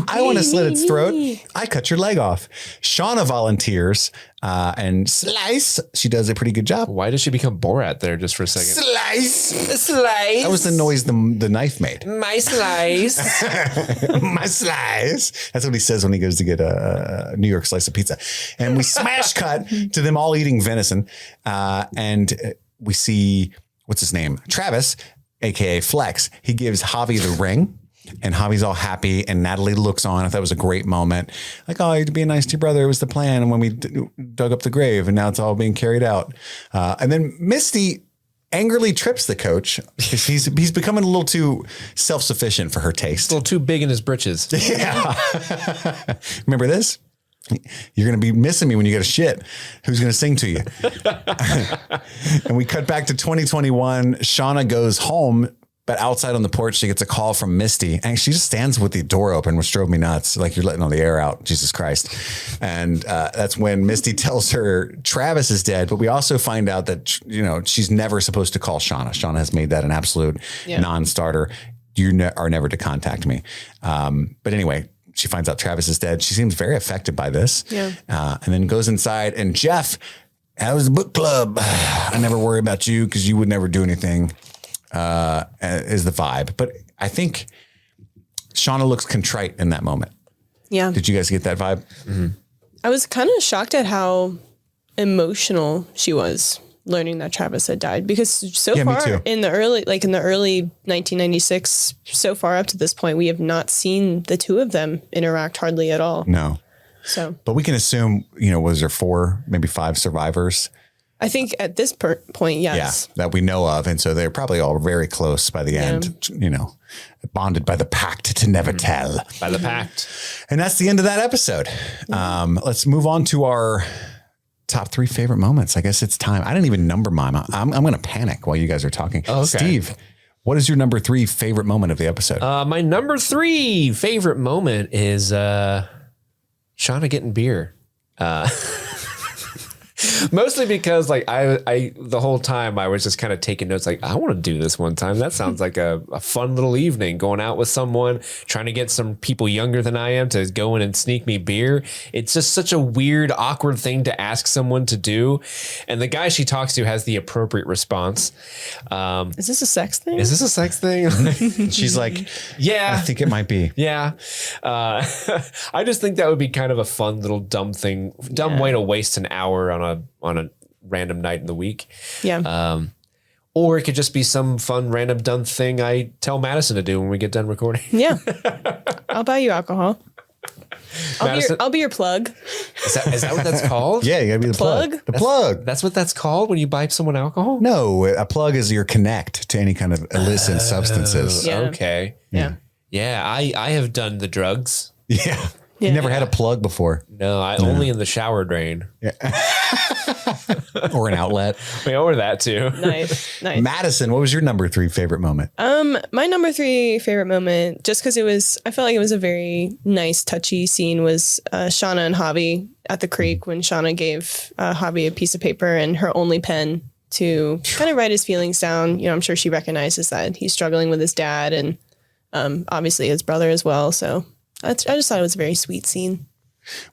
B: I want to slit its throat. I cut your leg off. Shauna volunteers and slice. She does a pretty good job.
A: Why does she become Borat there just for a second?
C: Slice.
B: That was the noise the knife made.
A: My slice.
B: My slice. That's what he says when he goes to get a New York slice of pizza. And we smash cut to them all eating venison. And we see, what's his name? Travis, AKA Flex. He gives Javi the ring. And Javi's all happy, and Natalie looks on. I thought it was a great moment. Like, oh, you'd be nice to your brother. It was the plan. And when we dug up the grave, and now it's all being carried out. And then Misty angrily trips the coach because he's becoming a little too self-sufficient for her taste.
A: A little too big in his britches.
B: Yeah. Remember this? You're going to be missing me when you get a shit. Who's going to sing to you? And we cut back to 2021. Shauna goes home. But outside on the porch, she gets a call from Misty, and she just stands with the door open, which drove me nuts. Like, you're letting all the air out, Jesus Christ. And that's when Misty tells her Travis is dead. But we also find out that, she's never supposed to call Shauna. Shauna has made that an absolute non-starter. You are never to contact me. But anyway, she finds out Travis is dead. She seems very affected by this. Yeah. And then goes inside, and Jeff, how's the book club? I never worry about you because you would never do anything. Is the vibe. But I think Shauna looks contrite in that moment.
C: Yeah.
B: Did you guys get that vibe? Mm-hmm.
C: I was kind of shocked at how emotional she was learning that Travis had died, because so far in the early 1996, so far up to this point, we have not seen the two of them interact hardly at all.
B: No.
C: So,
B: but we can assume, was there 4, maybe 5 survivors?
C: I think at this point, yes.
B: Yeah, that we know of. And so they're probably all very close by the end, bonded by the pact to never tell.
A: By the pact.
B: And that's the end of that episode. Let's move on to our top 3 favorite moments. I guess it's time. I didn't even number mine. I'm going to panic while you guys are talking. Oh, okay. Steve, what is your number 3 favorite moment of the episode?
A: My number 3 favorite moment is Shauna getting beer. Mostly because I the whole time I was just kind of taking notes, like, I want to do this one time. That sounds like a fun little evening, going out with someone, trying to get some people younger than I am to go in and sneak me beer. It's just such a weird, awkward thing to ask someone to do. And the guy she talks to has the appropriate response.
C: Is this a sex thing?
A: Is this a sex thing?
B: She's like,
A: yeah,
B: I think it might be.
A: Yeah. I just think that would be kind of a fun little dumb way to waste an hour on a random night in the week.
C: Yeah.
A: Or it could just be some fun random dumb thing I tell Madison to do when we get done recording.
C: Yeah. I'll buy you alcohol. I'll be your plug.
A: Is that what that's called?
B: Yeah, you gotta be the plug. The plug.
A: That's what that's called when you buy someone alcohol?
B: No, a plug is your connect to any kind of illicit substances.
C: Yeah.
A: Okay.
C: Yeah.
A: Yeah, I have done the drugs.
B: Yeah. You never had a plug before?
A: No, only in the shower drain.
B: Yeah. Or an outlet.
A: Or that too.
C: Nice.
B: Madison, what was your number 3 favorite moment?
C: My number 3 favorite moment, just because I felt like it was a very nice, touchy scene, was Shauna and Javi at the creek when Shauna gave Javi a piece of paper and her only pen to kind of write his feelings down. I'm sure she recognizes that he's struggling with his dad and obviously his brother as well. So I just thought it was a very sweet scene.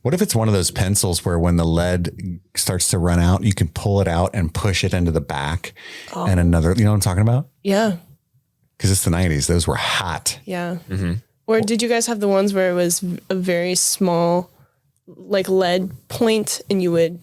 B: What if it's one of those pencils where when the lead starts to run out, you can pull it out and push it into the back and another, you know what I'm talking about?
C: Yeah.
B: Because it's the 90s. Those were hot.
C: Yeah. Or did you guys have the ones where it was a very small like lead point and you would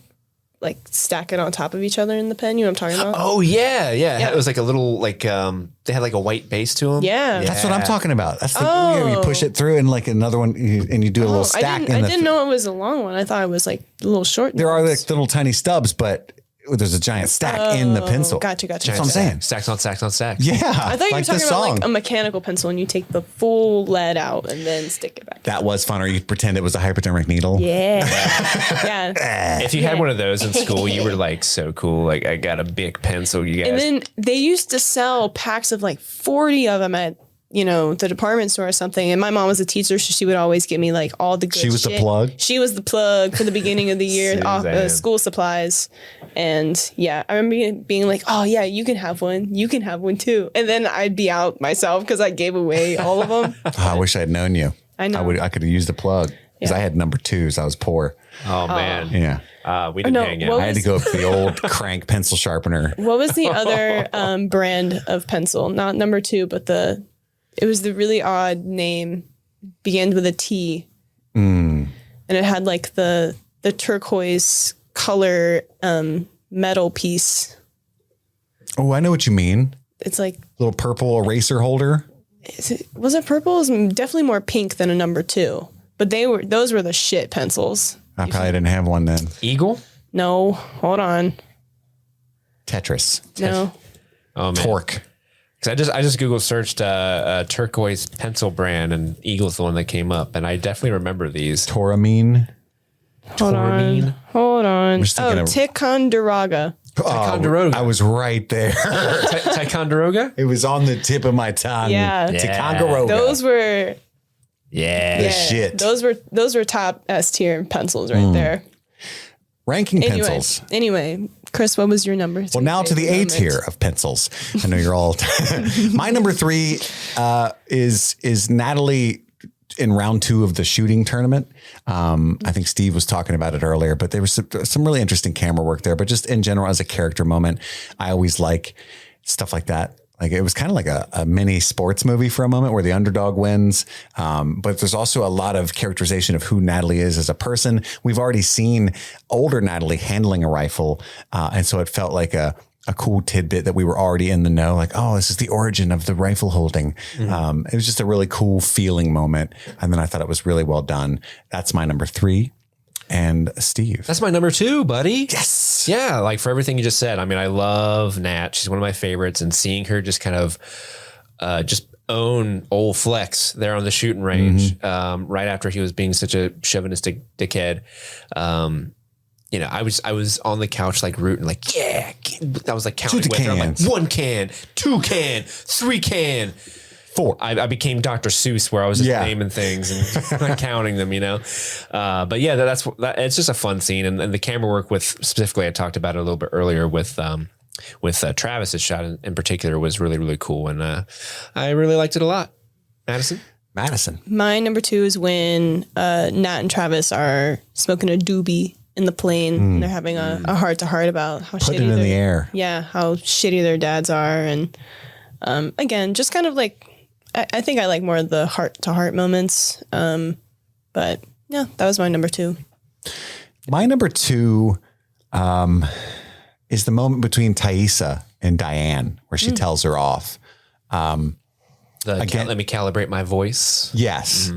C: like stack it on top of each other in the pen? You know what I'm talking about?
A: Oh yeah. It was like a little like they had like a white base to them.
C: Yeah.
B: That's what I'm talking about. That's the where you push it through and like another one and you do a little stack.
C: I didn't know it was a long one. I thought it was like a little short.
B: There are like little tiny stubs, but there's a giant stack in the pencil.
C: Gotcha.
B: That's what I'm saying.
A: Stacks on stacks on stacks.
B: Yeah.
C: I thought you were
B: like the
C: talking about
B: song.
C: like a mechanical pencil and you take the full lead out and then stick it back.
B: That was fun. Or you pretend it was a hypodermic needle.
C: Yeah. Yeah.
A: If you had one of those in school, you were like so cool. Like I got a big pencil, you guys.
C: And then they used to sell packs of like 40 of them at the department store or something. And my mom was a teacher, so she would always give me like all the good
B: She was
C: shit.
B: the plug?
C: She was the plug for the beginning of the year, school supplies. And yeah, I remember being like, oh yeah, you can have one. You can have one too. And then I'd be out myself because I gave away all of them.
B: I wish I had known you.
C: I know.
B: I could have used the plug because I had number 2s. I was poor.
A: Oh man.
B: Yeah.
A: We didn't hang out.
B: I had to go up to the old crank pencil sharpener.
C: What was the other brand of pencil? Not number 2, but it was the really odd name, began with a T. And it had like the turquoise color metal piece.
B: Oh, I know what you mean.
C: It's like
B: Little purple eraser holder.
C: Was it purple? It was definitely more pink than a number 2. But those were the shit pencils.
B: I probably didn't have one then.
A: Eagle?
C: No, hold on.
B: Tetris.
C: No.
A: Oh man.
B: Torque.
A: Because I just Google searched a turquoise pencil brand and Eagle's the one that came up. And I definitely remember these.
B: Toramine.
C: Hold on.
B: just thinking of-
C: Ticonderoga.
A: Ticonderoga.
B: I was right there.
A: Ticonderoga?
B: It was on the tip of my tongue.
C: Yeah.
B: Ticonderoga.
C: Those were
B: the shit.
C: Those were top S tier pencils right there.
B: Ranking pencils.
C: Anyway, Chris, what was your number 3?
B: Well, now to the A tier of pencils. I know you're all. My number 3 is Natalie in round 2 of the shooting tournament. I think Steve was talking about it earlier, but there was some really interesting camera work there. But just in general, as a character moment, I always like stuff like that. Like it was kind of like a mini sports movie for a moment where the underdog wins. But there's also a lot of characterization of who Natalie is as a person. We've already seen older Natalie handling a rifle. And so it felt like a cool tidbit that we were already in the know. Like, oh, this is the origin of the rifle holding. It was just a really cool feeling moment. And then I thought it was really well done. That's my number 3. And Steve.
A: That's my number 2, buddy.
B: Yes.
A: Yeah, like for everything you just said. I mean, I love Nat. She's one of my favorites, and seeing her just kind of just own old Flex there on the shooting range right after he was being such a chauvinistic dickhead. I was on the couch like rooting, like, yeah. I was like counting with her. I'm like 1 can, 2 can, 3 can.
B: 4.
A: I became Dr. Seuss where I was just naming things and counting them, But yeah, that's it's just a fun scene. And the camera work with, specifically, I talked about it a little bit earlier with Travis's shot in particular was really, really cool. And I really liked it a lot. Madison?
C: My number 2 is when Nat and Travis are smoking a doobie in the plane and they're having a heart-to-heart about how
B: Put
C: shitty
B: it in the air.
C: Yeah, how shitty their dads are. And again, just kind of like, I think I like more of the heart-to-heart moments. But yeah, that was my number 2.
B: My number 2 is the moment between Thaisa and Diane where she tells her off.
A: Let me calibrate my voice.
B: Yes.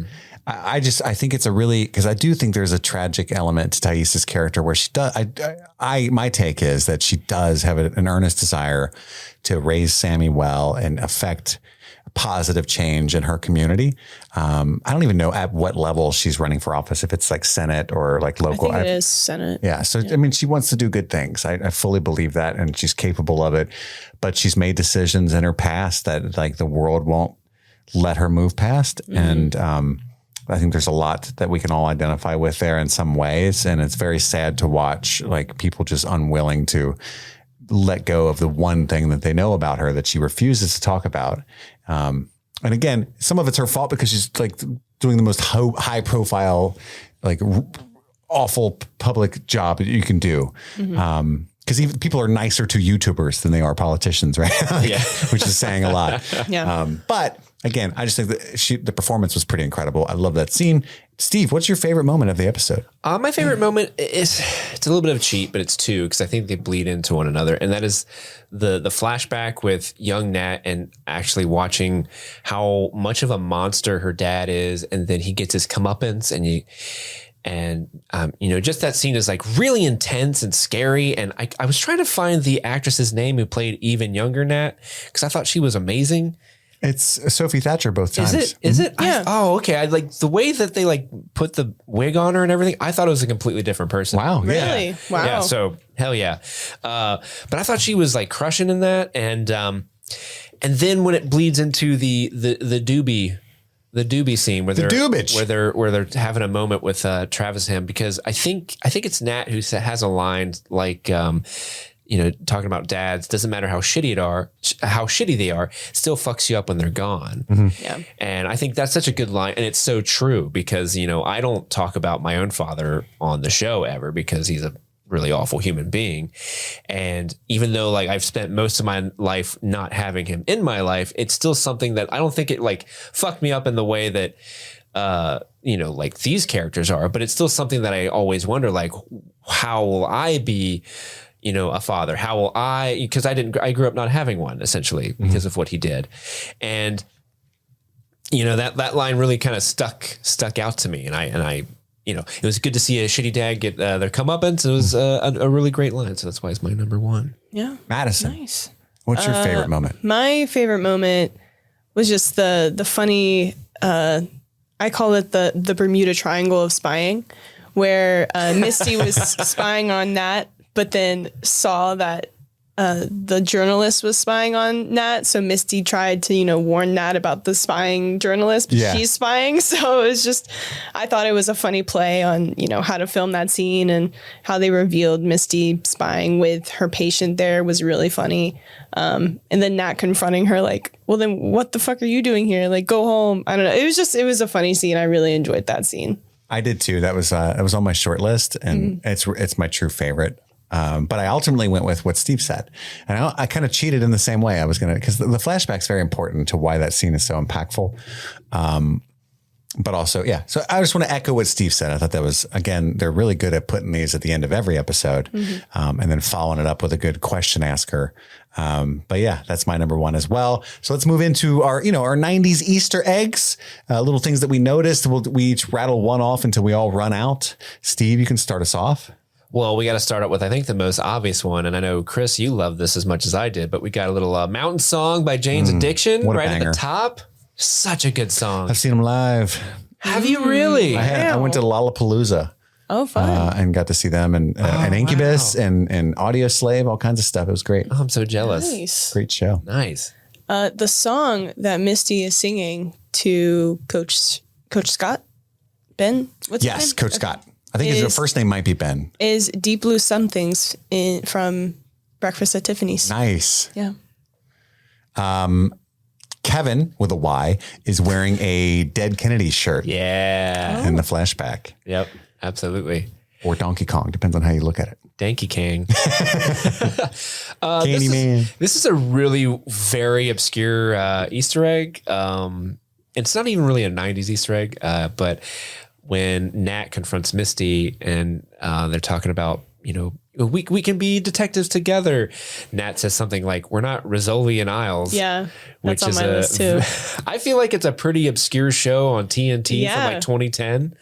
B: I think it's because I do think there's a tragic element to Thaisa's character where she does. My take is that she does have an earnest desire to raise Sammy well and affect positive change in her community. I don't even know at what level she's running for office, if it's like Senate or like local.
C: I think it is Senate.
B: Yeah. So, I mean, she wants to do good things. I fully believe that. And she's capable of it, but she's made decisions in her past that like the world won't let her move past. And, I think there's a lot that we can all identify with there in some ways. And it's very sad to watch like people just unwilling to let go of the one thing that they know about her that she refuses to talk about. And again, some of it's her fault because she's like doing the most high profile, like awful public job that you can do. Because even people are nicer to YouTubers than they are politicians, right? Which is saying a lot. But again, I just think that the performance was pretty incredible. I love that scene. Steve, what's your favorite moment of the episode?
A: My favorite moment is, it's a little bit of a cheat, but it's two, because I think they bleed into one another. And that is the flashback with young Nat and actually watching how much of a monster her dad is. And then he gets his comeuppance and just that scene is like really intense and scary. And I was trying to find the actress's name who played even younger Nat, because I thought she was amazing.
B: It's Sophie Thatcher both times.
A: Is it?
C: Yeah.
A: Okay. I like the way that they like put the wig on her and everything. I thought it was a completely different person.
B: Wow.
C: Really?
B: Yeah.
C: Wow.
A: Yeah. So hell yeah. But I thought she was like crushing in that. And then when it bleeds into the doobie scene where they're having a moment with Travis and him, because I think it's Nat who has a line like, talking about dads, doesn't matter how shitty they are, still fucks you up when they're gone.
C: Yeah.
A: And I think that's such a good line. And it's so true because, I don't talk about my own father on the show ever because he's a really awful human being. And even though like I've spent most of my life not having him in my life, it's still something that I don't think it like fucked me up in the way that, like these characters are, but it's still something that I always wonder, like, how will I be, a father? How will because I grew up not having one essentially because of what he did. And, that line really kind of stuck out to me. And I, it was good to see a shitty dad get their comeuppance. It was a really great line. So that's why it's my number one.
C: Yeah.
B: Madison.
C: Nice.
B: What's your favorite moment?
C: My favorite moment was just the funny, I call it the Bermuda Triangle of spying, where Misty was spying on Nat, but then saw that the journalist was spying on Nat. So Misty tried to, warn Nat about the spying journalist, but she's spying. So it was just, I thought it was a funny play on, how to film that scene, and how they revealed Misty spying with her patient there was really funny. And then Nat confronting her like, well, then what the fuck are you doing here? Like, go home. I don't know. It was a funny scene. I really enjoyed that scene.
B: I did too. That was on my short list, and it's my true favorite. But I ultimately went with what Steve said, and I kind of cheated in the same way. I was because the flashback's very important to why that scene is so impactful. But also, so I just want to echo what Steve said. I thought that was, again, they're really good at putting these at the end of every episode, and then following it up with a good question asker. But yeah, that's my number one as well. So let's move into our 90s Easter eggs, little things that we noticed. We each rattle one off until we all run out. Steve, you can start us off.
A: Well, we got to start out with, I think, the most obvious one. And I know, Chris, you love this as much as I did, but we got a little Mountain Song by Jane's Addiction right at the top. Such a good song.
B: I've seen them live.
A: Have you really?
B: I went to Lollapalooza.
C: Oh, fun.
B: And got to see them and Incubus and Audio Slave, all kinds of stuff. It was great.
A: Oh, I'm so jealous.
C: Nice.
B: Great show.
A: Nice.
C: The song that Misty is singing to Coach Scott, Ben? What's his name?
B: Coach Scott. I think his first name might be Ben.
C: Is Deep Blue Somethings from Breakfast at Tiffany's.
B: Nice.
C: Yeah.
B: Kevin, with a Y, is wearing a Dead Kennedy shirt.
A: Yeah.
B: In the flashback.
A: Yep. Absolutely.
B: Or Donkey Kong. Depends on how you look at it.
A: Donkey Kong.
B: Candyman.
A: This is a really very obscure Easter egg. It's not even really a 90s Easter egg, but when Nat confronts Misty and they're talking about, we can be detectives together. Nat says something like, we're not Rizzoli and Isles.
C: Yeah, that's on my list too.
A: I feel like it's a pretty obscure show on TNT from like 2010.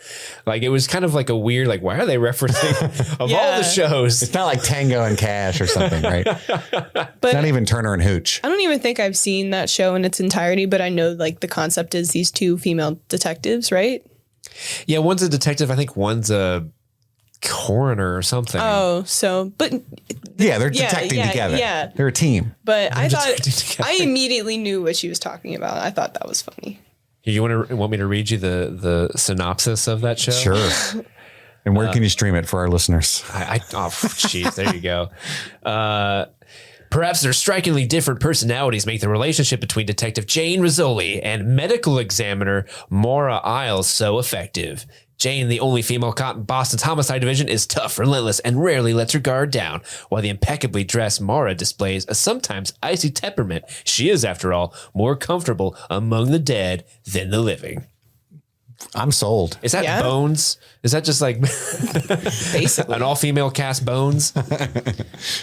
A: Like it was kind of like a weird, like, why are they referencing of all the shows?
B: It's not like Tango and Cash or something, right? But it's not even Turner and Hooch.
C: I don't even think I've seen that show in its entirety, but I know like the concept is these two female detectives, right?
A: Yeah, one's a detective. I think one's a coroner or something.
C: Oh, so, but
B: yeah, they're detecting together.
C: Yeah,
B: they're a team.
C: But I thought I immediately knew what she was talking about. I thought that was funny.
A: You want me to read you the synopsis of that show?
B: Sure. And where can you stream it for our listeners?
A: Jeez, there you go. Perhaps their strikingly different personalities make the relationship between Detective Jane Rizzoli and medical examiner Maura Isles so effective. Jane, the only female cop in Boston's homicide division, is tough, relentless, and rarely lets her guard down, while the impeccably dressed Maura displays a sometimes icy temperament. She is, after all, more comfortable among the dead than the living.
B: I'm sold.
A: Is that Bones? Is that just like
C: basically
A: an all-female cast Bones?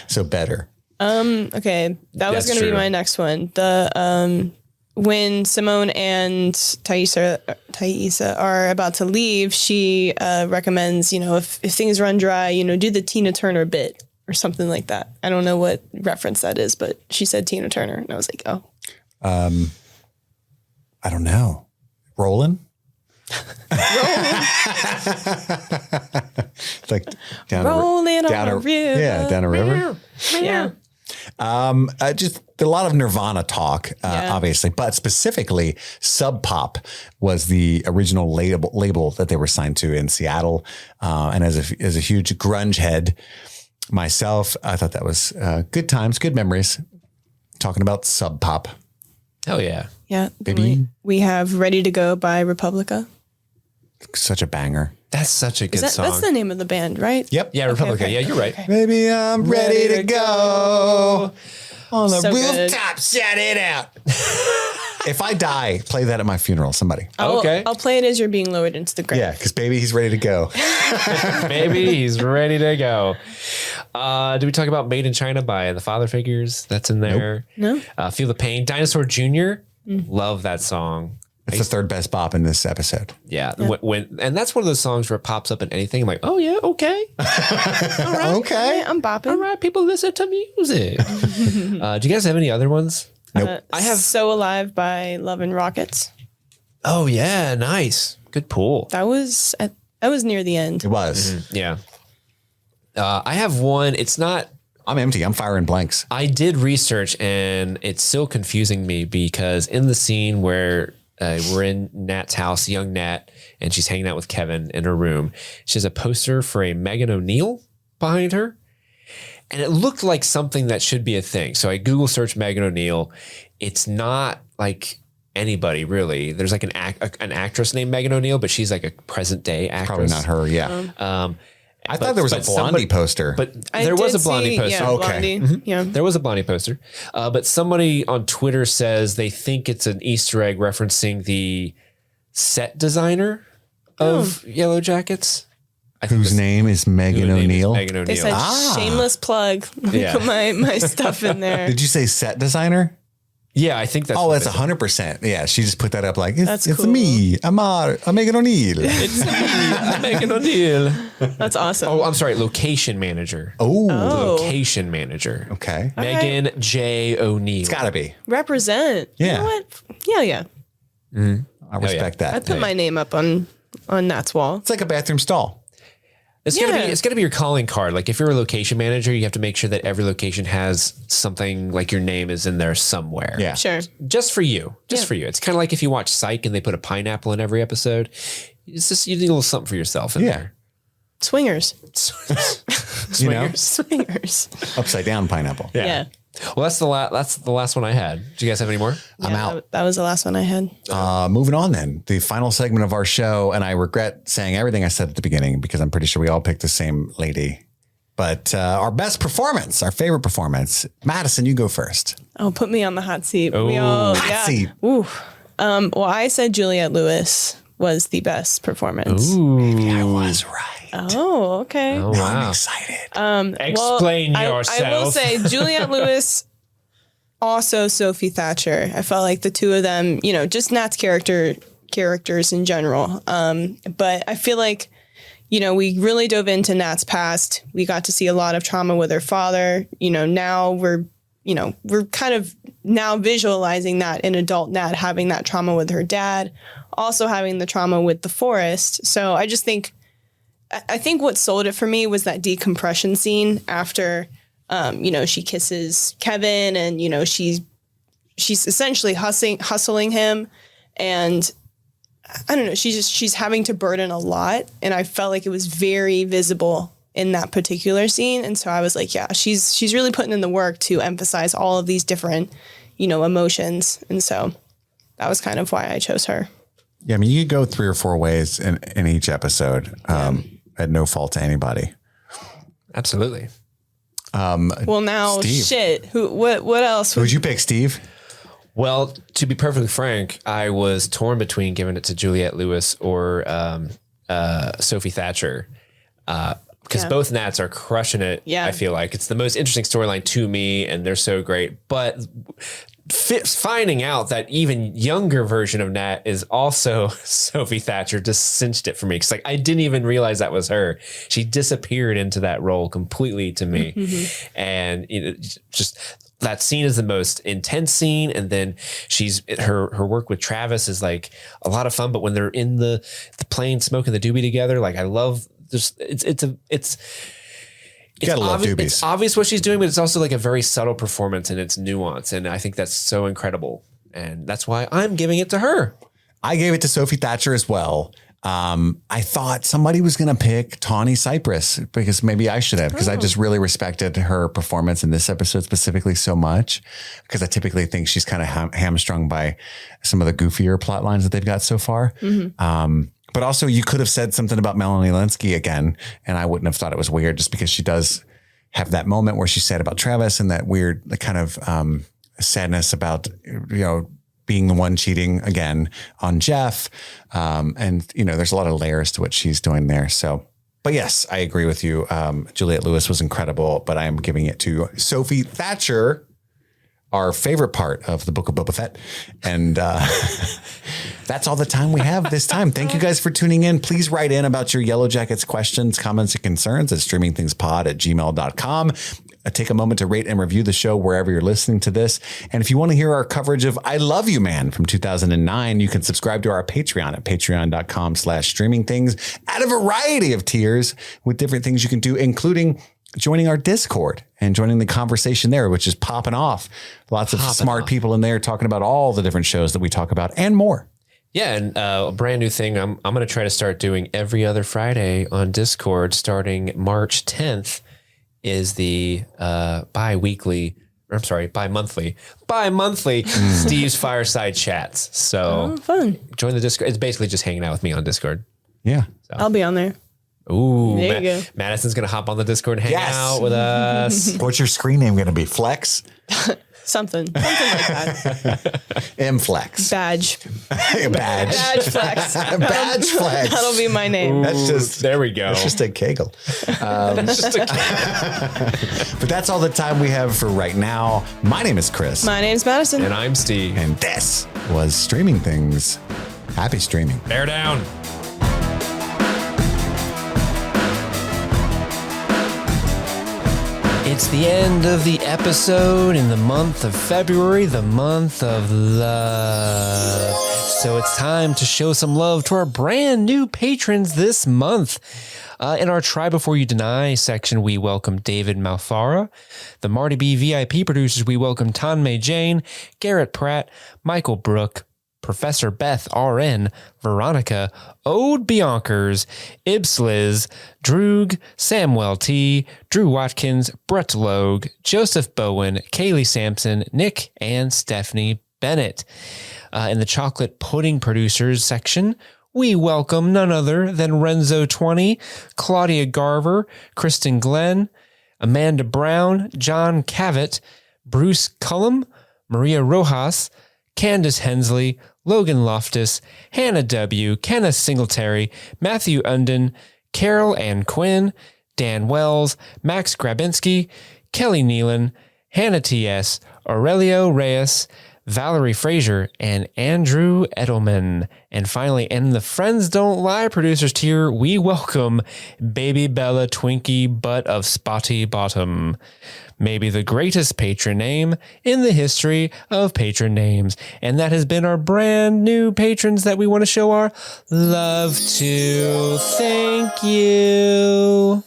B: So better.
C: Okay, that was going to be my next one. The when Simone and Thaisa are about to leave, she recommends, if things run dry, do the Tina Turner bit or something like that. I don't know what reference that is, but she said Tina Turner, and I was like, oh.
B: I don't know. Rolling? It's like down
C: rolling
B: down
C: on a river.
B: Yeah, down a river.
C: Yeah.
B: Just a lot of Nirvana talk, obviously, but specifically Sub Pop was the original label that they were signed to in Seattle. And as a huge grunge head myself, I thought that was good times, good memories talking about Sub Pop.
A: Hell yeah.
C: Yeah.
B: Baby.
C: We have Ready to Go by Republica.
B: Such a banger.
A: That's such a good song.
C: That's the name of the band, right?
B: Yep.
A: Yeah, Republica.
C: Okay.
A: Yeah, you're right.
C: Okay.
B: Baby, I'm ready to go on the
C: So
B: rooftop. Shout it out. If I die, play that at my funeral, somebody.
A: Okay.
C: I'll play it as you're being lowered into the grave.
B: Yeah, because baby, he's ready to go.
A: Maybe he's ready to go. Did we talk about Made in China by the Father Figures? That's in there.
C: No.
A: Feel the Pain. Dinosaur Jr. Love that song.
B: It's the third best bop in this episode.
A: Yeah. And that's one of those songs where it pops up in anything. I'm like, oh yeah, okay. All right.
B: Okay.
C: Yeah, I'm bopping.
A: All right, people listen to music. Do you guys have any other ones?
B: Nope.
C: I have So Alive by Love and Rockets.
A: Oh yeah, nice. Good pull.
C: That was near the end.
B: It was.
A: Yeah. I have one. It's not.
B: I'm empty. I'm firing blanks.
A: I did research and it's still confusing me because in the scene where we're in Nat's house, young Nat, and she's hanging out with Kevin in her room, she has a poster for a Megan O'Neill behind her. And it looked like something that should be a thing. So I Google searched Megan O'Neill. It's not like anybody really. There's like an actress named Megan O'Neill, but she's like a present day actress.
B: Probably not her. Yeah. I thought there was a Blondie poster.
A: But there was a Blondie poster.
C: Yeah,
B: Okay.
C: Blondie. Yeah.
A: There was a Blondie poster. But somebody on Twitter says they think it's an Easter egg referencing the set designer of Yellowjackets.
B: Whose name is Megan O'Neill?
A: Megan O'Neill.
C: They said shameless plug. Let me put my stuff in there.
B: Did you say set designer?
A: Yeah, I think that's.
B: Oh,
A: what
B: that's
A: they said.
B: 100%. Yeah, she just put that up like,
C: That's
B: it's
C: cool.
B: me, I'm Megan O'Neill.
A: It's me, Megan O'Neill.
C: That's awesome.
A: Oh, I'm sorry. Location manager.
B: Oh,
A: Location manager.
B: okay.
A: Megan J. O'Neill.
B: It's got to be.
C: Represent.
B: Yeah.
C: You know what? Yeah.
B: I respect
C: I
B: that.
C: put my name up on Nat's wall.
B: It's like a bathroom stall.
A: It's gonna be your calling card. Like if you're a location manager, you have to make sure that every location has something like your name is in there somewhere.
B: Yeah.
C: Sure.
A: Just for you. Just for you. It's kind of like if you watch Psych and they put a pineapple in every episode. It's just you need a little something for yourself in there.
C: Swingers.
B: You know,
C: Swingers.
B: upside down pineapple.
C: Yeah.
A: Well, that's the last one I had. Do you guys have any more?
B: I'm out.
C: That was the last one I had.
B: Moving on then, the final segment of our show, and I regret saying everything I said at the beginning because I'm pretty sure we all picked the same lady. But our best performance, our favorite performance, Madison, you go first.
C: Oh, put me on the hot seat.
A: Oh,
C: We all,
B: hot seat.
C: Ooh. Well, I said Juliette Lewis was the best performance.
B: Maybe I was right.
C: Oh, okay.
A: Oh,
B: Now I'm
A: wow.
B: excited.
A: Explain yourself.
C: I will say Juliette Lewis, also Sophie Thatcher. I felt like the two of them, just Nat's characters in general. But I feel like, we really dove into Nat's past. We got to see a lot of trauma with her father. Now we're kind of now visualizing that in adult Nat having that trauma with her dad, also having the trauma with the forest. So I just think, I think what sold it for me was that decompression scene after, she kisses Kevin and, she's essentially hustling him. And I don't know, she's having to burden a lot, and I felt like it was very visible in that particular scene. And so I was like, yeah, she's really putting in the work to emphasize all of these different, emotions. And so that was kind of why I chose her.
B: Yeah, I mean, you could go 3 or 4 ways in each episode, at no fault to anybody.
A: Absolutely.
C: Well, now,
B: Steve.
C: shit. What else?
B: Who'd you pick, Steve?
A: Well, to be perfectly frank, I was torn between giving it to Juliette Lewis or Sophie Thatcher. Because both Nats are crushing it.
C: Yeah.
A: I feel like it's the most interesting storyline to me, and they're so great. But finding out that even younger version of Nat is also Sophie Thatcher just cinched it for me. Because like I didn't even realize that was her. She disappeared into that role completely to me, and just. That scene is the most intense scene, and then her work with Travis is like a lot of fun. But when they're in the plane smoking the doobie together, like I love this. It's
B: Gotta love doobies.
A: It's obvious what she's doing, but it's also like a very subtle performance and it's nuance, and I think that's so incredible, and that's why I'm giving it to her.
B: I gave it to Sophie Thatcher as well. I thought somebody was going to pick Tawny Cypress because maybe I should have, because I just really respected her performance in this episode specifically so much, because I typically think she's kind of hamstrung by some of the goofier plot lines that they've got so far. But also you could have said something about Melanie Linsky again, and I wouldn't have thought it was weird, just because she does have that moment where she's sad about Travis and that weird kind of sadness about, being the one cheating again on Jeff. And, there's a lot of layers to what she's doing there. So, but yes, I agree with you. Juliette Lewis was incredible, but I am giving it to Sophie Thatcher, our favorite part of the Book of Boba Fett. And that's all the time we have this time. Thank you guys for tuning in. Please write in about your Yellowjackets questions, comments, and concerns at streamingthingspod@gmail.com. Take a moment to rate and review the show wherever you're listening to this. And if you want to hear our coverage of I Love You Man from 2009, you can subscribe to our Patreon at patreon.com/streamingthings at a variety of tiers with different things you can do, including joining our Discord and joining the conversation there, which is popping off. Lots of smart people in there talking about all the different shows that we talk about and more.
A: Yeah, and a brand new thing I'm going to try to start doing every other Friday on Discord starting March 10th. Is the bi-monthly Steve's Fireside Chats. So
C: fun.
A: Join the Discord. It's basically just hanging out with me on Discord.
B: Yeah.
C: So. I'll be on there.
A: Ooh,
C: there you go.
A: Madison's going to hop on the Discord and hang out with us.
B: What's your screen name going to be? Flex?
C: Something like that.
B: M-Flex.
C: Badge.
B: Badge
C: Flex.
B: Badge Flex.
C: That'll be my name.
A: Ooh,
B: that's just,
A: there we go.
B: That's just a kegel. But that's all the time we have for right now. My name is Chris.
C: My name's Madison.
A: And I'm Steve.
B: And this was Streaming Things. Happy streaming.
A: Bear down. It's the end of the episode in the month of February, the month of love. So it's time to show some love to our brand new patrons this month. In our Try Before You Deny section, we welcome David Malfara. The Marty B VIP producers, we welcome Tanmay Jane, Garrett Pratt, Michael Brook, Professor Beth RN, Veronica, Ode Biankers, Ibsliz, Droog, Samuel T, Drew Watkins, Brett Logue, Joseph Bowen, Kaylee Sampson, Nick, and Stephanie Bennett. In the Chocolate Pudding Producers section, we welcome none other than Renzo20, Claudia Garver, Kristen Glenn, Amanda Brown, John Cavett, Bruce Cullum, Maria Rojas, Candace Hensley, Logan Loftus, Hannah W., Kenneth Singletary, Matthew Unden, Carol Ann Quinn, Dan Wells, Max Grabinski, Kelly Nealon, Hannah T.S., Aurelio Reyes, Valerie Frazier, and Andrew Edelman. And finally, in the Friends Don't Lie producers tier, we welcome Baby Bella Twinkie Butt of Spotty Bottom. Maybe the greatest patron name in the history of patron names. And that has been our brand new patrons that we want to show our love to. Thank you.